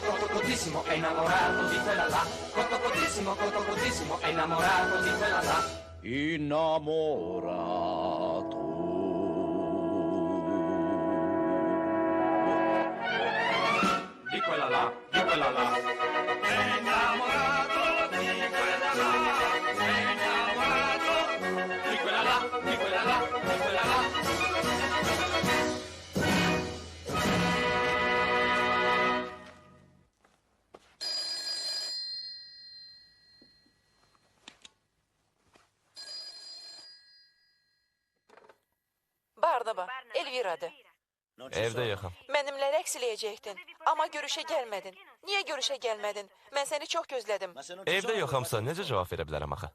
Cotto cottissimo, è innamorato di quella là. Cotto cottissimo, è innamorato di quella là. Innamorato. Di quella là. È innamorato di quella là. È innamorato di quella là. Barnaba, Elvira'dır. Evde yoxam. Mənimlə rəqs eləyəcəkdin, amma görüşə gəlmədin. Niyə görüşə gəlmədin? Mən səni çox gözlədim. Evdə yoxamsa necə cavab verə bilərəm axı?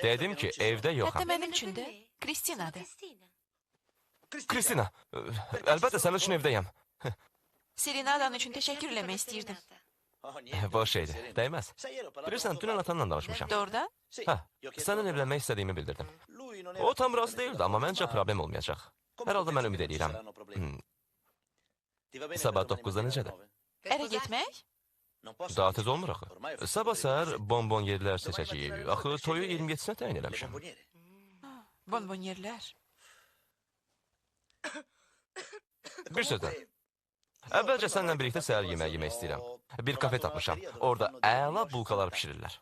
Dedim ki, evdə Hətta yoxam. mənim üçün də Kristinadır. Kristina, əlbəttə sənin üçün evdəyəm. Serenadanın üçün təşəkkür eləmək istəyirdim. Boş şeydir, dəyməz. Bilirsən, dünən atanla danışmışam. Doğrudan? Hə, sənin evlənmək istədiyimi bildirdim. O tam razı deyildi, amma məncə problem olmayacaq. Hər halda mən ümid edirəm. Sabah 9-da necədir? Ərə getmək? Daha tez olmur axı. Sabah səhər bonbon yerlər seçəcəyik. Axı toyu 27-sinə təyin eləmişəm. Bonbonyerlər. Bir sözlə. Əvvəlcə səninlə birlikdə səhər yeməyi yemək istəyirəm. Bir kafe tapmışam. Orada əla bulkalar pişirirlər.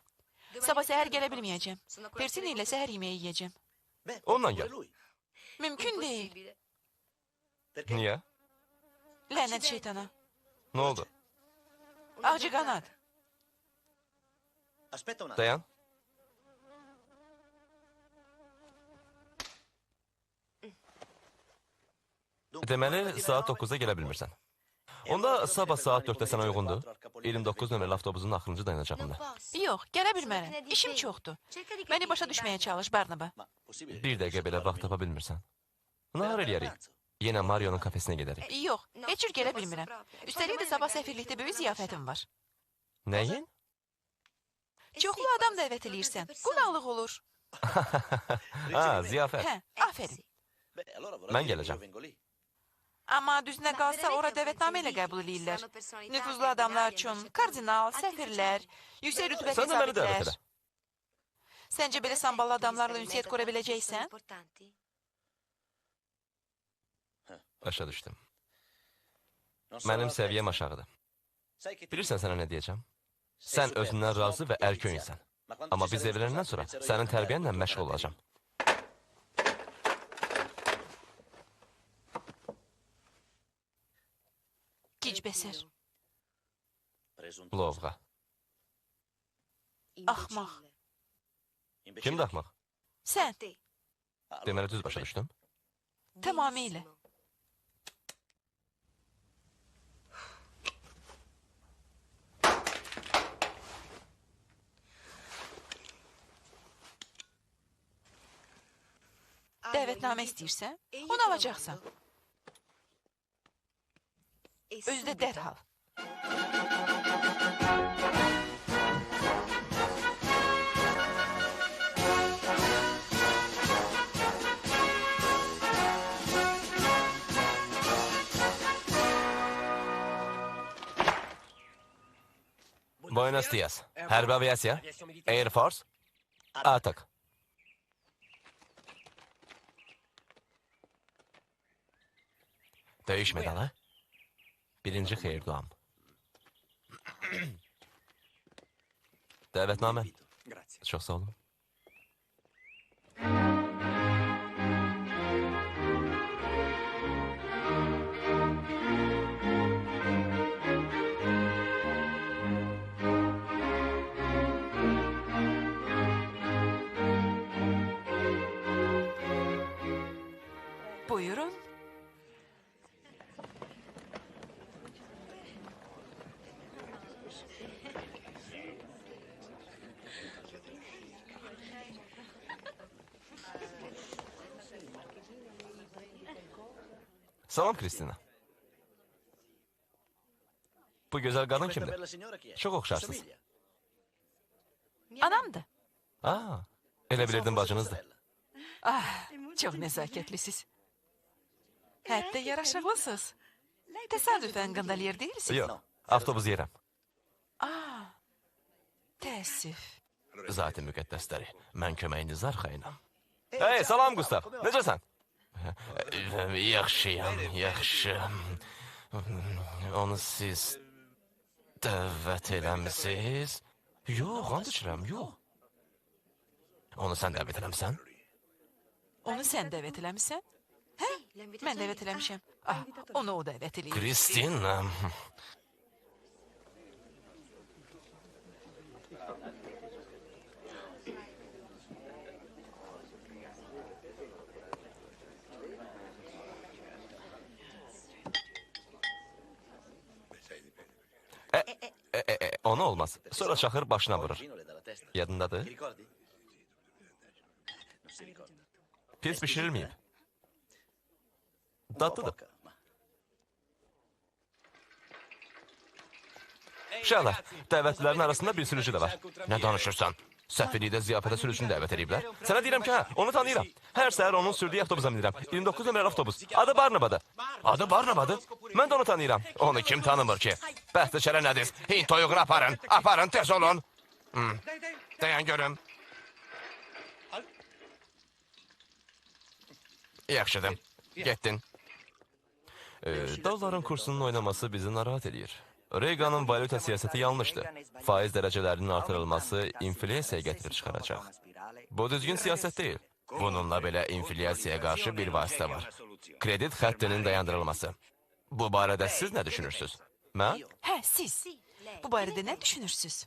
Sabah səhər gələ bilməyəcəm. Persini ilə səhər yeməyi yeyəcəm. Onunla gəl. Mümkün deyil. Niyə? Lənət şeytana. Nə oldu? Ağcı qanad. Dayan. Deməli, saat 9-da gələ bilmirsən. Onda sabah saat 4-də sənə uyğundur. 29 nömrəli avtobusun axırıncı dayanacağında. Yox, gələ bilmərəm. İşim çoxdur. Məni başa düşməyə çalış, Barnaba. Bir dəqiqə belə vaxt tapa bilmirsən. Nahar eləyərik. Yenə Mario'nun kafesinə gedərik. Yox, heç cür gələ bilmirəm. Üstəlik də sabah səfirlikdə böyük ziyafətim var. Nəyin? Çoxlu adam dəvət eləyirsən. Qonaqlıq olur. Ha, ziyafət. Hə, afərin. Mən gələcəm. Amma düzünə qalsa ora dəvətnamə ilə qəbul eləyirlər. Nüfuzlu adamlar üçün kardinal, səfirlər, yüksək rütbəli Sən də məni dəvət zabitlər. elə. Səncə belə samballı adamlarla ünsiyyət qura biləcəksən? Başa düşdüm. Mənim səviyyəm aşağıdır. Bilirsən sənə nə deyəcəm? Sən özündən razı və ərköyünsən. Amma biz evlənəndən sonra sənin tərbiyənlə məşğul olacağam. Bəsir. Lovğa. Axmaq. Kimdir axmaq? Sən. Deməli düz başa düşdüm. Tamamilə. Dəvətnamə istəyirsən, onu alacaqsan. Özü də dərhal. Buenos dias. Hərbi aviasiya, Air Force, Atak. Döyüş medalı. Birinci xeyir duam. Dəvətnamə. Çox sağ olun. Buyurun. Salam Kristina. Bu gözəl qadın kimdir? Çox oxşarsınız. Anamdır. Aa, elə bilirdim bacınızdır. Ah, çox nəzakətlisiz. Hətta yaraşıqlısınız. Təsadüfən qandalyer deyilsiniz. Yox, avtobus yerəm. Təəssüf. Zati müqəddəsləri, mən köməyinizə arxayınam. Hey, salam Gustav, necəsən? Yaxşıyam, yaxşı. Onu siz dəvət eləmisiniz? Yox, and içirəm, yox. Onu sən dəvət eləmisən? Onu sən dəvət eləmisən? Hə? Mən dəvət eləmişəm. Ah, onu o dəvət eləyir. Kristina. Onu olmaz. Sonra çaxır başına vurur. Yadındadır? Pis pişirilməyib. Dadlıdır. Uşaqlar, dəvətlilərin arasında bir sürücü də var. Nə danışırsan? Səfirlikdə ziyafətə sürücünü dəvət ediblər. Sənə deyirəm ki, hə, onu tanıyıram. Hər səhər onun sürdüyü avtobusa minirəm. 29 nömrəli avtobus. Adı Barnabadır. Adı Barnabadır? Mən də onu tanıyıram. Onu kim tanımır ki? Bəxtə çərə nədir? Hint toyuğunu aparın. Aparın, tez olun. Dayan görüm. Yaxşıdır. Getdin. Dolların kursunun oynaması bizi narahat edir. Reaganın valyuta siyasəti yanlışdır. Faiz dərəcələrinin artırılması inflyasiyaya gətirib çıxaracaq. Bu düzgün siyasət deyil. Bununla belə inflyasiyaya qarşı bir vasitə var. Kredit xəttinin dayandırılması. Bu barədə siz nə düşünürsünüz? Mən? Hə, siz. Bu barədə nə düşünürsünüz?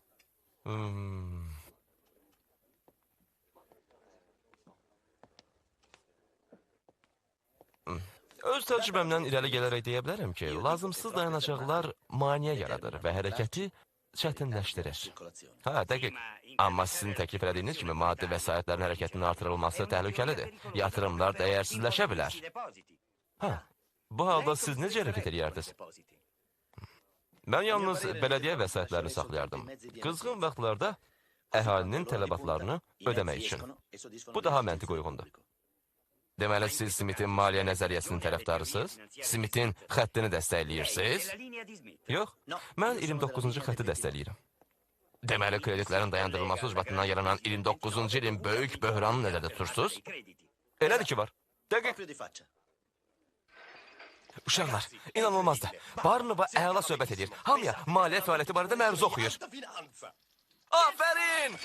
Öz təcrübəmdən irəli gələrək deyə bilərəm ki, lazımsız dayanacaqlar maneə yaradır və hərəkəti çətinləşdirir. Hə, dəqiq. Amma sizin təklif elədiyiniz kimi maddi vəsaitlərin hərəkətinin artırılması təhlükəlidir. Yatırımlar dəyərsizləşə bilər. Hə, bu halda siz necə hərəkət edərdiniz? Mən yalnız bələdiyyə vəsaitlərini saxlayardım. Qızğın vaxtlarda əhalinin tələbatlarını ödəmək üçün. Bu daha məntiq uyğundur. Deməli, siz Smith'in maliyyə nəzəriyyəsinin tərəfdarısınız? Smith'in xəttini dəstəkləyirsiniz? Yox, mən 29-cu xətti dəstəkləyirəm. Deməli, kreditlərin dayandırılması ucbatından yaranan 29-cu ilin böyük böhranını nəzərdə tutursunuz? Elədir ki var. Dəqiq. Uşaqlar, inanılmazdır. Barnaba əla söhbət edir. Hamıya maliyyə fəaliyyəti barədə məruz oxuyur. Aferin!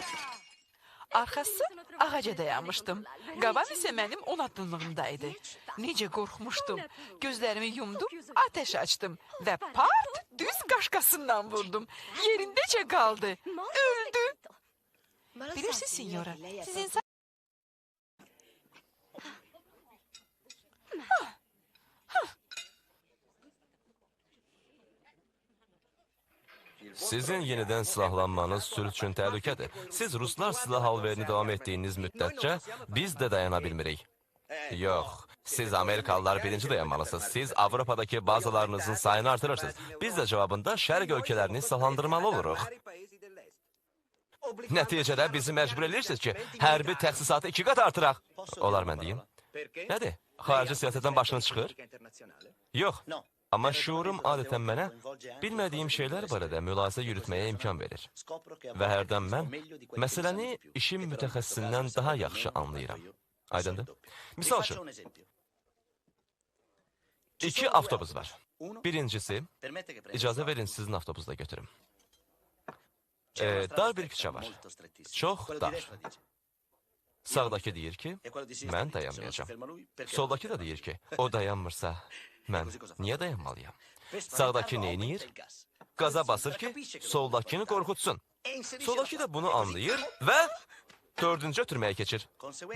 Arxası ağaca dayanmışdım. Qaban isə mənim 10 addımlığımdaydı. Necə qorxmuşdum. Gözlərimi yumdum, ateş açdım və part düz qaşqasından vurdum. Yerindəcə qaldı. Öldü. Bilirsiniz, sinyora, siz insan... Sizin yenidən silahlanmanız sülh üçün təhlükədir. Siz Ruslar silah alverini davam etdiyiniz müddətcə biz də dayana bilmirik. Yox, siz Amerikalılar birinci dayanmalısınız. Siz Avropadakı bazalarınızın sayını artırırsınız. Biz də cavabında şərq ölkələrini silahlandırmalı oluruq. Nəticədə bizi məcbur edirsiniz ki, hərbi təxsisatı 2 qat artıraq. Olar mən deyim. Nədir? Xarici siyasətdən başını çıxır? Yox. Amma şuurum adətən mənə bilmədiyim şeylər barədə mülahizə yürütməyə imkan verir. Və hərdən mən məsələni işin mütəxəssisindən daha yaxşı anlayıram. Aydındır? Misal üçün, 2 avtobus var. Birincisi, icazə verin sizin avtobusda götürüm. Dar bir küçə var. Çox dar. Sağdakı deyir ki, mən dayanmayacağam. Soldakı da deyir ki, o dayanmırsa, mən niyə dayanmalıyam? Sağdakı neyniyir? Qaza basır ki, soldakini qorxutsun. Soldakı da bunu anlayır və 4-cü ötürməyə keçir.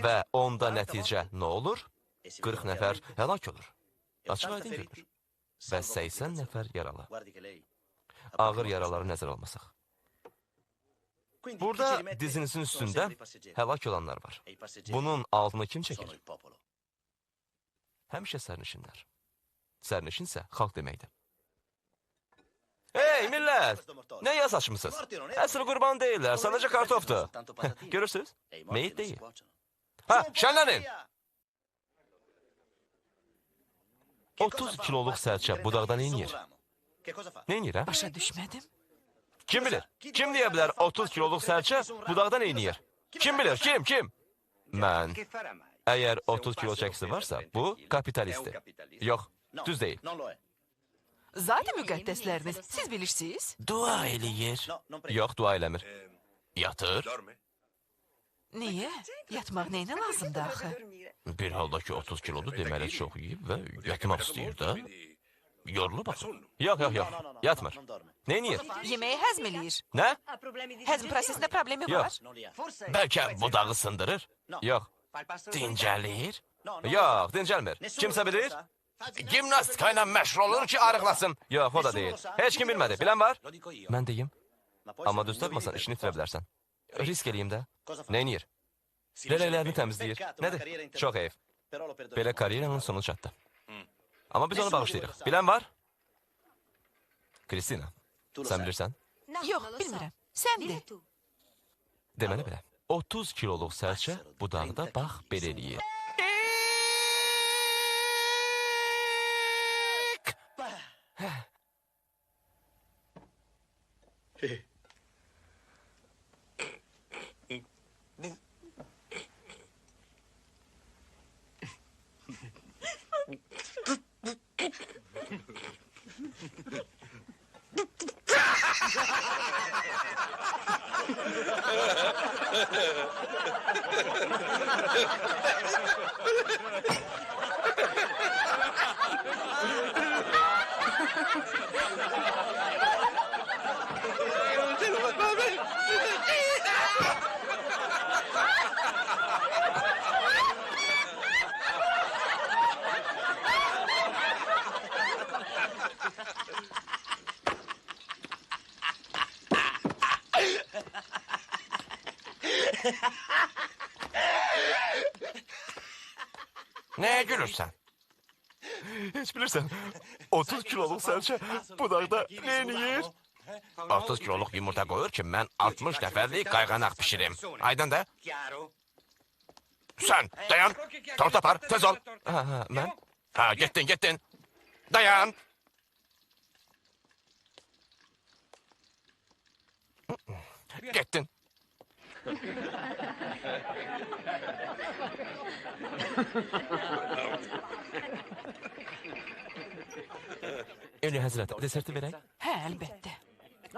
Və onda nəticə nə olur? 40 nəfər həlak olur. Açıq aydın görünür. Və 80 nəfər yaralı. Ağır yaraları nəzər almasaq. Burada dizinizin üstündə həlak olanlar var. Bunun altını kim çəkir? Həmişə sərnişinlər. Sərnişin isə xalq deməkdir. Hey millət! Nə yaz açmısınız? Əsl qurban deyirlər, sadəcə kartofdur. Görürsünüz? Meyit deyil. Ha, şənlənin! 30 kiloluq sərçə budaqdan neyniyir? Neyniyir, hə? Başa düşmədim. Kim bilir? Kim deyə bilər 30 kiloluq sərçə budaqdan neyniyir? Kim bilir? Kim? Mən. Əgər 30 kilo çəkisi varsa, bu kapitalistdir. Yox, düz deyil. Zaten müqəddəsləriniz, siz bilirsiniz. Dua eləyir. Yox, dua eləmir. Yatır. Niyə? Yatmaq neyinə lazımdır axı? Bir halda ki 30 kilodur deməli çox yiyib və yatmaq istəyir də. Yorulub baxın. Yox, yatmır. Neyniyir? Yeməyi həzm eləyir. Nə? Həzm prosesində problemi var. Bəlkə budağı sındırır? Yox. Dincəlir? Yox, dincəlmir. Kimsə bilir? Gimnastika ilə məşğul olur ki, arıqlasın. Yox, o da deyil. Heç kim bilmədi. Bilən var? Mən deyim. Amma düz tapmasan işini itirə bilərsən. Risk eləyim də. Neyniyir? Lələklərini təmizləyir. Nədir? Çox heyf. Belə karyeranın sonu çatdı. Amma biz onu bağışlayırıq. Bilən var? Kristina, sən bilirsən? Yox, bilmirəm. Sən de. Deməli belə. 30 kiloluq sərçə budaqda bax belə eləyir. Nəyə gülürsən? Heç bilirsən, 30 kiloluq sərçə budaqda neyniyir? 30 kiloluq yumurta qoyur ki, mən 60 nəfərlik qayğanaq pişirim. Aydın da? Sən, dayan, tort apar, tez ol. Mən? Getdin. Dayan. Getdin. Öyle həzrət, deserti verək? Hə, əlbəttə.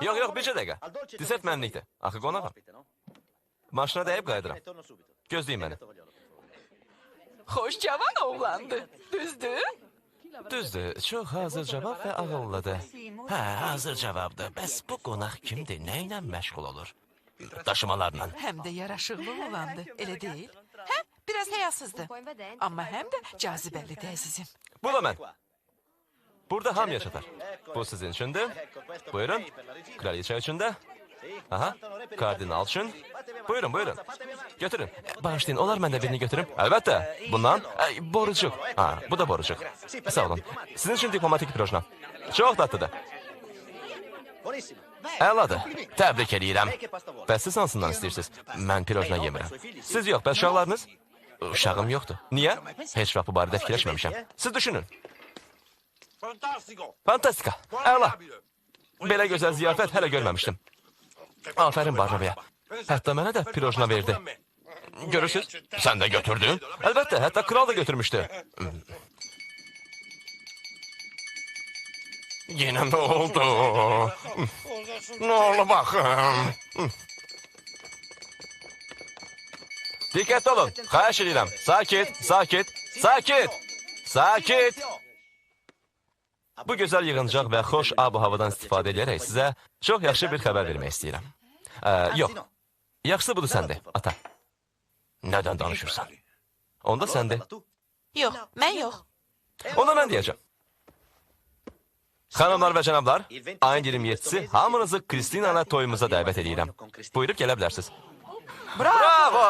Yox, bircə dəqiqə. Desert mənlikdir. Axı qonağım. Maşına dəyib qayıdıram. Torno subito. Gözləyin məni. Xoş cavan oğlandı. Düzdür? Düzdür, çox hazır cavab və ağıllıdır. Hə, hazır cavabdır. Bəs bu qonaq kimdir? Nə ilə məşğul olur? Daşımalarla. Həm də yaraşıqlı oğlandı, elə deyil? Hə, biraz həyasızdır. Amma həm də cazibəlidir əzizim. Bu da mən. Burada hamıya çatar. Bu sizin üçündür. Buyurun. Kraliçə üçün də. Aha, kardinal üçün. Buyurun, buyurun. Götürün. Bağışlayın, olar mən də birini götürüm. Əlbəttə. Bundan borucuq. Ha, bu da borucuq. Sağ olun. Sizin üçün diplomatik pirojna. Çox dadlıdır. Buonissimo. Əladır. Təbrik edirəm. Bəs siz hansından istəyirsiniz? Mən pirojna yemirəm. Siz yox, bəs uşaqlarınız? Uşağım yoxdur. Niyə? Heç vaxt bu barədə fikirləşməmişəm. Siz düşünün. Fantastico. Fantastika. Əla. Belə gözəl ziyafət hələ görməmişdim. Afərin Barnabaya. Hətta mənə də pirojna verdi. Görürsüz? Sən də götürdün. Əlbəttə, hətta kral da götürmüşdü. Yenə nə oldu? Nə oldu baxım? Diqqətli olun. Xahiş edirəm. Sakit, sakit, sakit. Sakit. Bu gözəl yığıncaq və xoş ab-havadan istifadə edərək sizə çox yaxşı bir xəbər vermək istəyirəm. Yox. Yaxşısı budur səndə, ata. Nədən danışırsan? Onda səndə. Yox, mən yox. Onda mən deyəcəm. Xanımlar və cənablar, ayın 27-si hamınızı Kristina'na toyumuza dəvət edirəm. Buyurub gələ bilərsiniz. Bravo!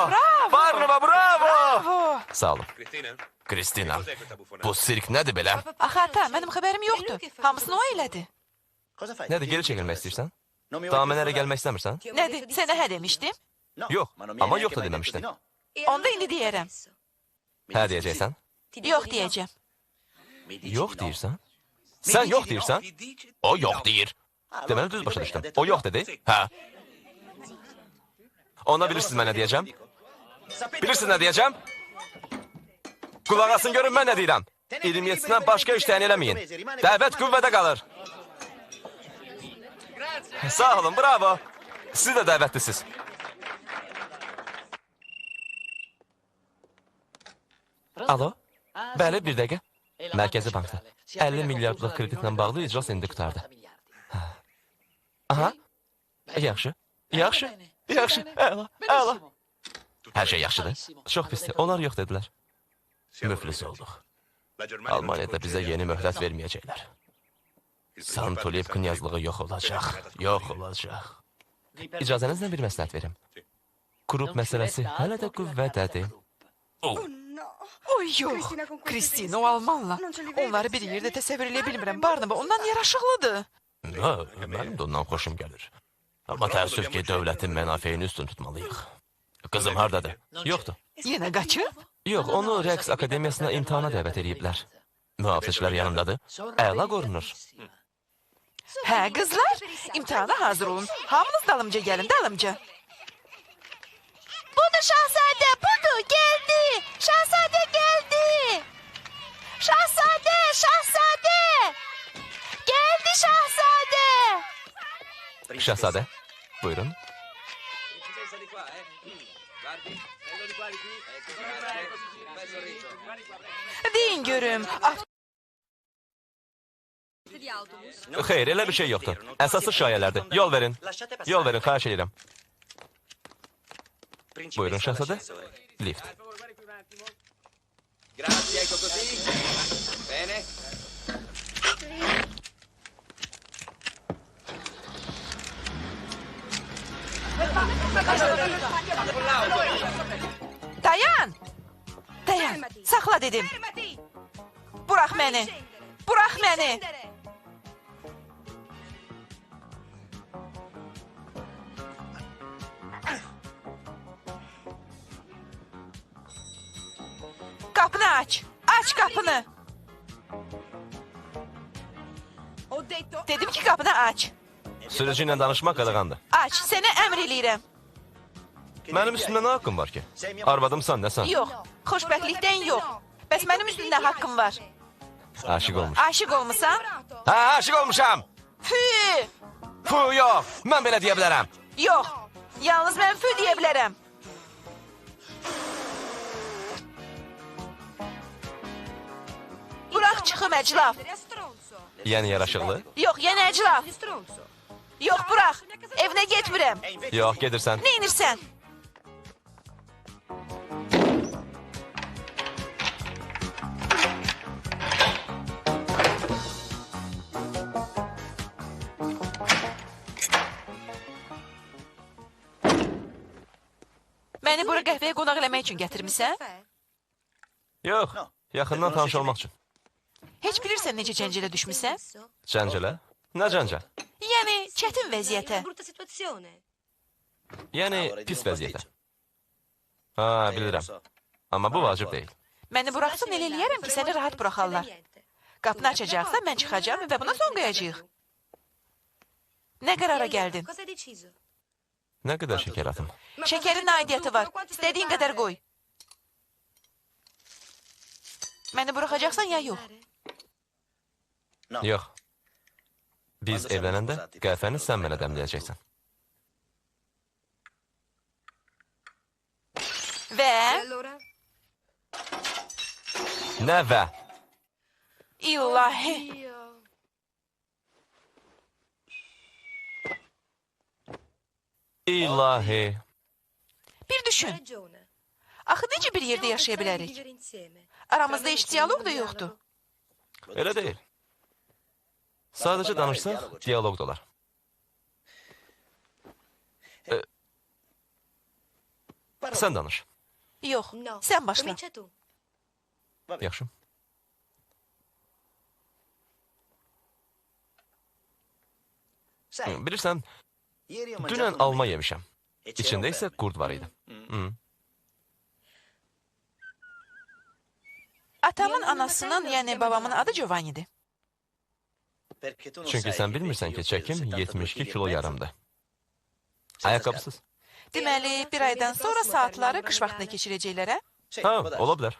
Barnaba, bravo! Sağ olun. Kristina, bu sirk nədir belə? Axı ata, mənim xəbərim yoxdur. Hamısını o elədi. Cosa fai? Nədir, geri çəkilmək istəyirsən? Non mi Daha vuoi mənə questo gəlmək istəmirsən? Nədir, sənə hə demişdim? No, Yox, ma non mi hai amma neanche yox da mai detto deməmişdin. di no. Onda indi deyərəm. Hə deyəcəksən? Yox deyəcəm. Mi dici Yox di no? deyirsən? Sən yox deyirsən? O yox deyir. Deməli düz başa düşdüm. O yox dedi? Hə. Ona bilirsiniz mən nə deyəcəm? Bilirsiniz nə deyəcəm? Qulaq asın görün mən nə deyirəm. 27-sindən başqa iş təyin eləməyin. Dəvət qüvvədə qalır. Sağ olun, bravo. Siz də dəvətlisiniz. Alo? Bəli, bir dəqiqə. Mərkəzi bankda. 50 milyardlıq kreditlə bağlı icras indi qutardı. Aha. Yaxşı. Yaxşı. Yaxşı. Əla. Əla. Hər şey yaxşıdır. Çox pisdir. Onlar yox dedilər. Müflis olduq. Almaniyada bizə yeni möhlət verməyəcəklər. Santolib knyazlığı yox olacaq. Yox olacaq. İcazənizlə bir məsləhət verim. Qrup məsələsi hələ də qüvvədədir. Oy yox, Kristina o Almanla. Onları bir yerdə təsəvvür edə bilmirəm. Barnaba ondan yaraşıqlıdır. Mənim də ondan xoşum gəlir. Amma təəssüf ki, dövlətin mənafeyini üstün tutmalıyıq. Qızım hardadır? Yoxdur. Yenə qaçıb? Yox, onu rəqs akademiyasına imtihana dəvət ediblər. Mühafizçilər yanındadır. Əla qorunur. Hə, qızlar, imtihana hazır olun. Hamınız dalımca gəlin, dalımca. Budur şahzadə, budur, geldi. Şahzadə geldi. Şahzadə, şahzadə. Geldi şahzadə. Şəhzadə, buyurun. Deyin görüm, Xeyr, elə bir şey yoxdur. Əsası şayələrdir. Yol verin. Yol verin, xahiş edirəm. Buyurun şəhzadə. Lift. Grazie, ecco così. Bene. dayan. Dayan, saxla dedim. Burax məni. Burax məni. Qapını aç. Aç qapını. Dedim ki qapını aç. Sürücü ilə danışmaq qadağandır. Aç, sənə əmr eləyirəm. Mənim üstümdə nə haqqım var ki? Arvadımsan, nəsən? Yox, xoşbəxtlikdən yox. Bəs mənim üstümdə haqqım var. Aşıq olmuş. Aşıq olmusan? Hə, aşıq olmuşam. Fü! Fu, yox. Mən belə deyə bilərəm. Yox, yalnız mən fü deyə bilərəm. Burax çıxım əclaf. Yəni yaraşıqlı? Yox, yenə əclaf. Yox, burax. Evinə getmirəm. Yox, gedirsən. Nə inirsən? Məni bura qəhvəyə qonaq eləmək üçün gətirmisən? Yox, yaxından tanış olmaq üçün. Heç bilirsən necə cəncələ düşmüsən? Cəncələ? Nə cəncəl? Yəni, çətin vəziyyətə. Yəni pis vəziyyətə. Ha, bilirəm. Amma bu vacib deyil. Məni buraxsan elə eləyərəm ki, səni rahat buraxarlar. Qapını açacaqsa mən çıxacağam və buna son qoyacağıq. Nə qərara gəldin? Nə qədər şəkər atım? Şəkərin aidiyyəti var. İstədiyin qədər qoy. Məni buraxacaqsan ya yox? Yox. Biz evlənəndə qəhvəni sən mənə dəmləyəcəksən. Və Nə və? ilahi. İlahi. Bir düşün. Axı necə bir yerdə yaşaya bilərik? Aramızda heç diyaloq da yoxdur. Elə deyil. Sadəcə danışsaq, diyaloq da olar. Sən danış. Yox, sən başla. Yaxşı. Bilirsən, dünən alma yemişəm. İçində isə qurd var idi. Atamın anasının, yəni babamın adı Giovanni'dir. Çünki sən bilmirsən ki, çəkim 72 kilo yarımdır. Ayaqqabısız. Deməli, bir aydan sonra saatları qış vaxtında keçirəcəklər, hə? Ha, ola bilər.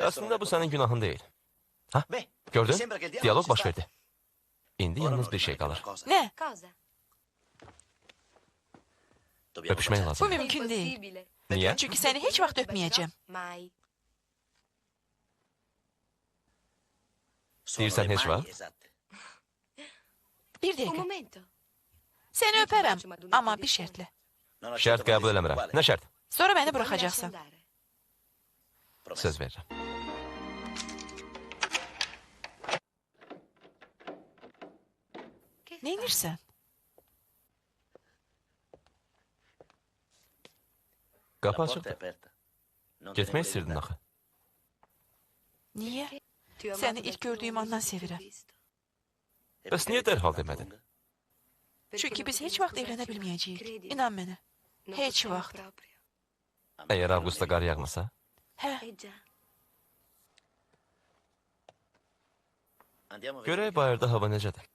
Əslində bu sənin günahın deyil. Ha, gördün? Diyaloq baş verdi. İndi yalnız bir şey qalır. Nə? Öpüşmək Bu lazım. mümkün deyil. Niyə? Çünki səni heç vaxt öpməyəcəm. Deyirsən heç var? Bir dəqiqə. Səni öpərəm, amma bir şərtlə. Şərt qəbul eləmirəm. Nə şərt? Sonra məni buraxacaqsan. Söz verirəm. Nə inirsən? Qapı açıqdır. Getmək istəyirdin axı. Niyə? Səni ilk gördüyüm andan sevirəm. Bəs niyə dərhal demədin? Çünki biz heç vaxt evlənə bilməyəcəyik. İnan mənə. Heç vaxt. Əgər avqustda qar yağmasa? Hə, Görək bayırda hava necədir?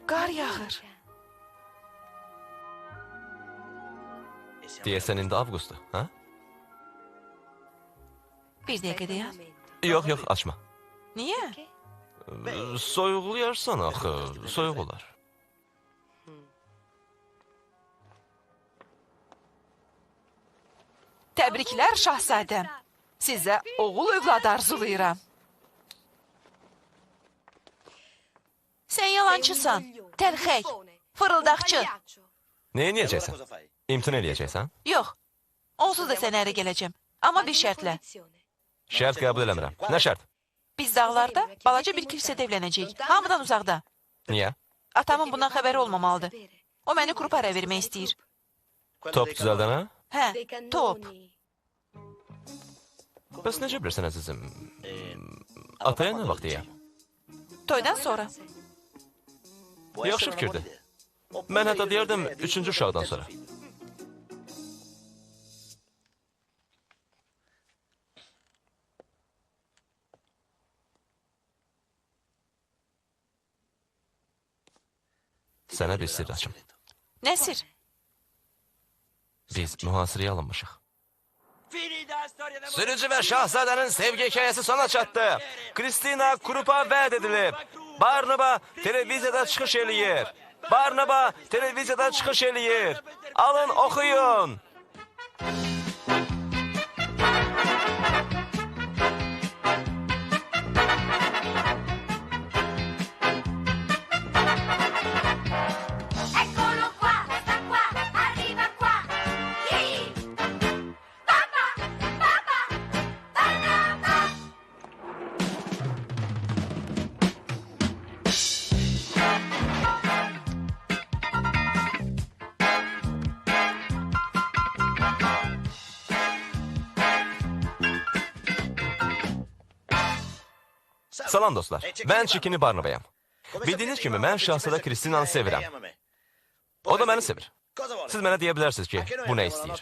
qar yağır. Deyəsən indi avqustdur, hə? Bir dəqiqə dayan. Yox, yox, açma. Niyə? Soyuqlayarsan axı, soyuq olar. Təbriklər şahzadəm. Sizə oğul övlad arzulayıram. Sən yalançısan, təlxək, fırıldaqçı. Nə edəcəksən? İmtina eləyəcəksən? Yox, onsuz da sənə ərə gələcəm. Amma bir şərtlə. Şərt qəbul eləmirəm. Nə şərt? Biz dağlarda balaca bir kilsədə evlənəcəyik. Hamıdan uzaqda. Niyə? Atamın bundan xəbəri olmamalıdır. O məni qrupara vermək istəyir. Top düzəldən, hə? Hə, top. Bəs necə bilirsən, əzizim? Ataya nə vaxt deyəm? Toydan sonra. Yaxşı fikirdir. Mən hətta deyərdim, 3-cü uşaqdan sonra. Sənə bir sirr açım. Nə sir? Biz mühasirəyə alınmışıq. Sürücü və şahzadənin sevgi hekayəsi sona çatdı. Kristina Krupa vəd edilib. Barnaba televiziyada çıxış eləyir. Barnaba televiziyada çıxış eləyir. Alın, oxuyun. Eccolo qua, sta qua, arriva qua. Chi? Papà, papà, Barnaba. Salam dostlar, mən Çikini Barnabayam. Bildiyiniz kimi, mən Şahzadə Kristinanı sevirəm. O da məni sevir. Siz mənə deyə bilərsiniz ki, bu nə istəyir?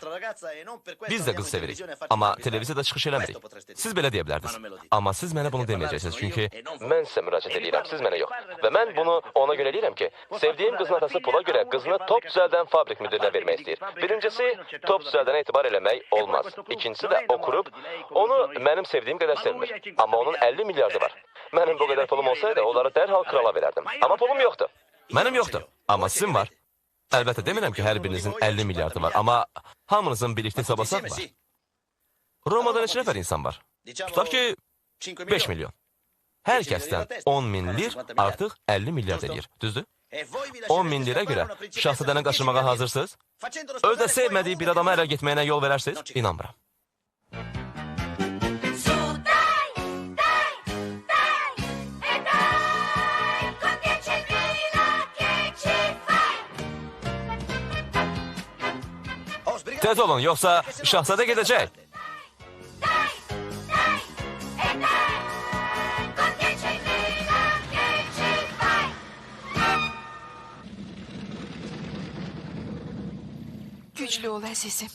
Biz də qız sevirik, amma televiziyada çıxış eləmirik. Siz belə deyə bilərdiniz. Amma siz mənə bunu deməyəcəksiniz, çünki mən sizə müraciət edirəm, siz mənə yox. Və mən bunu ona görə eləyirəm ki, sevdiyim qızın atası pula görə qızını top düzəldən fabrik müdirinə vermək istəyir. Birincisi, top düzəldənə etibar eləmək olmaz. İkincisi də okurub, onu mənim sevdiyim qədər sevmir. Amma onun 50 milyardı var. Mənim bu qədər pulum olsaydı, onları dərhal krala verərdim. Amma pulum yoxdur. Mənim yoxdur, amma sizin var. Əlbəttə demirəm ki, hər birinizin 50 milyardı var, amma hamınızın birlikdə hesablasaq var. Romada neçə nəfər insan var? Tutaq ki, 5 milyon. Hər kəsdən 10 min lir artıq 50 milyard edir, düzdür? 10 min lirə görə şahzadəni qaçırmağa hazırsınız? Özdə sevmədiyi bir adama ərə getməyinə yol verərsiniz? İnanmıram. Su, dai, dai, dai, e dai, con 10.000 che ci fai? Tez olun, yoxsa şahzadə gedəcək. Dai, dai, e dai, con 10.000 che ci fai? Güclü ol əzizim.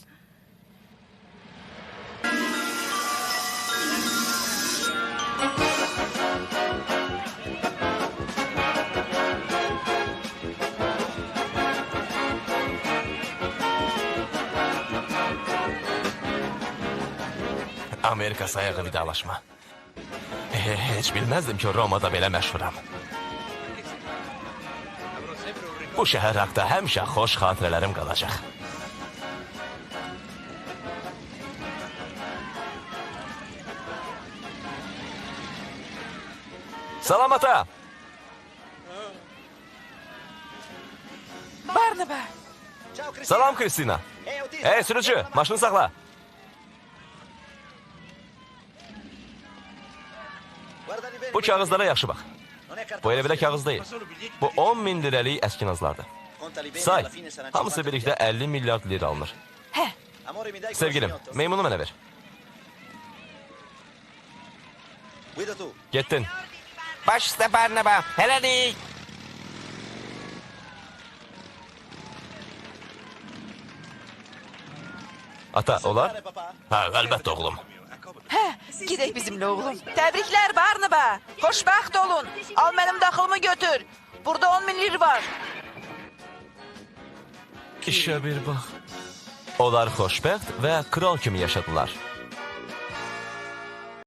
Amerika sayağı vidalaşma. Heç bilməzdim ki, Romada belə məşhuram. Bu şəhər haqda həmişə xoş xatirələrim qalacaq. Salam ata! Barnaba, Salam Kristina! Ey sürücü, maşını saxla! Bu kağızlara yaxşı bax. Bu elə belə kağız deyil. Bu 10 min lirəlik əskinazlardır. Say, hamısı birlikdə 50 milyard lira alınır. hə, Sevgilim, meymunu mənə ver. Getdin. Baş üstə Barnaba, hələlik! Ata, olar? Hə, əlbəttə oğlum. hə, gedək bizimlə oğlum. Təbriklər Barnaba, xoşbəxt olun. Al mənim daxılımı götür. Burada 10 min lir var. İşə bir bax. Onlar xoşbəxt və kral kimi yaşadılar.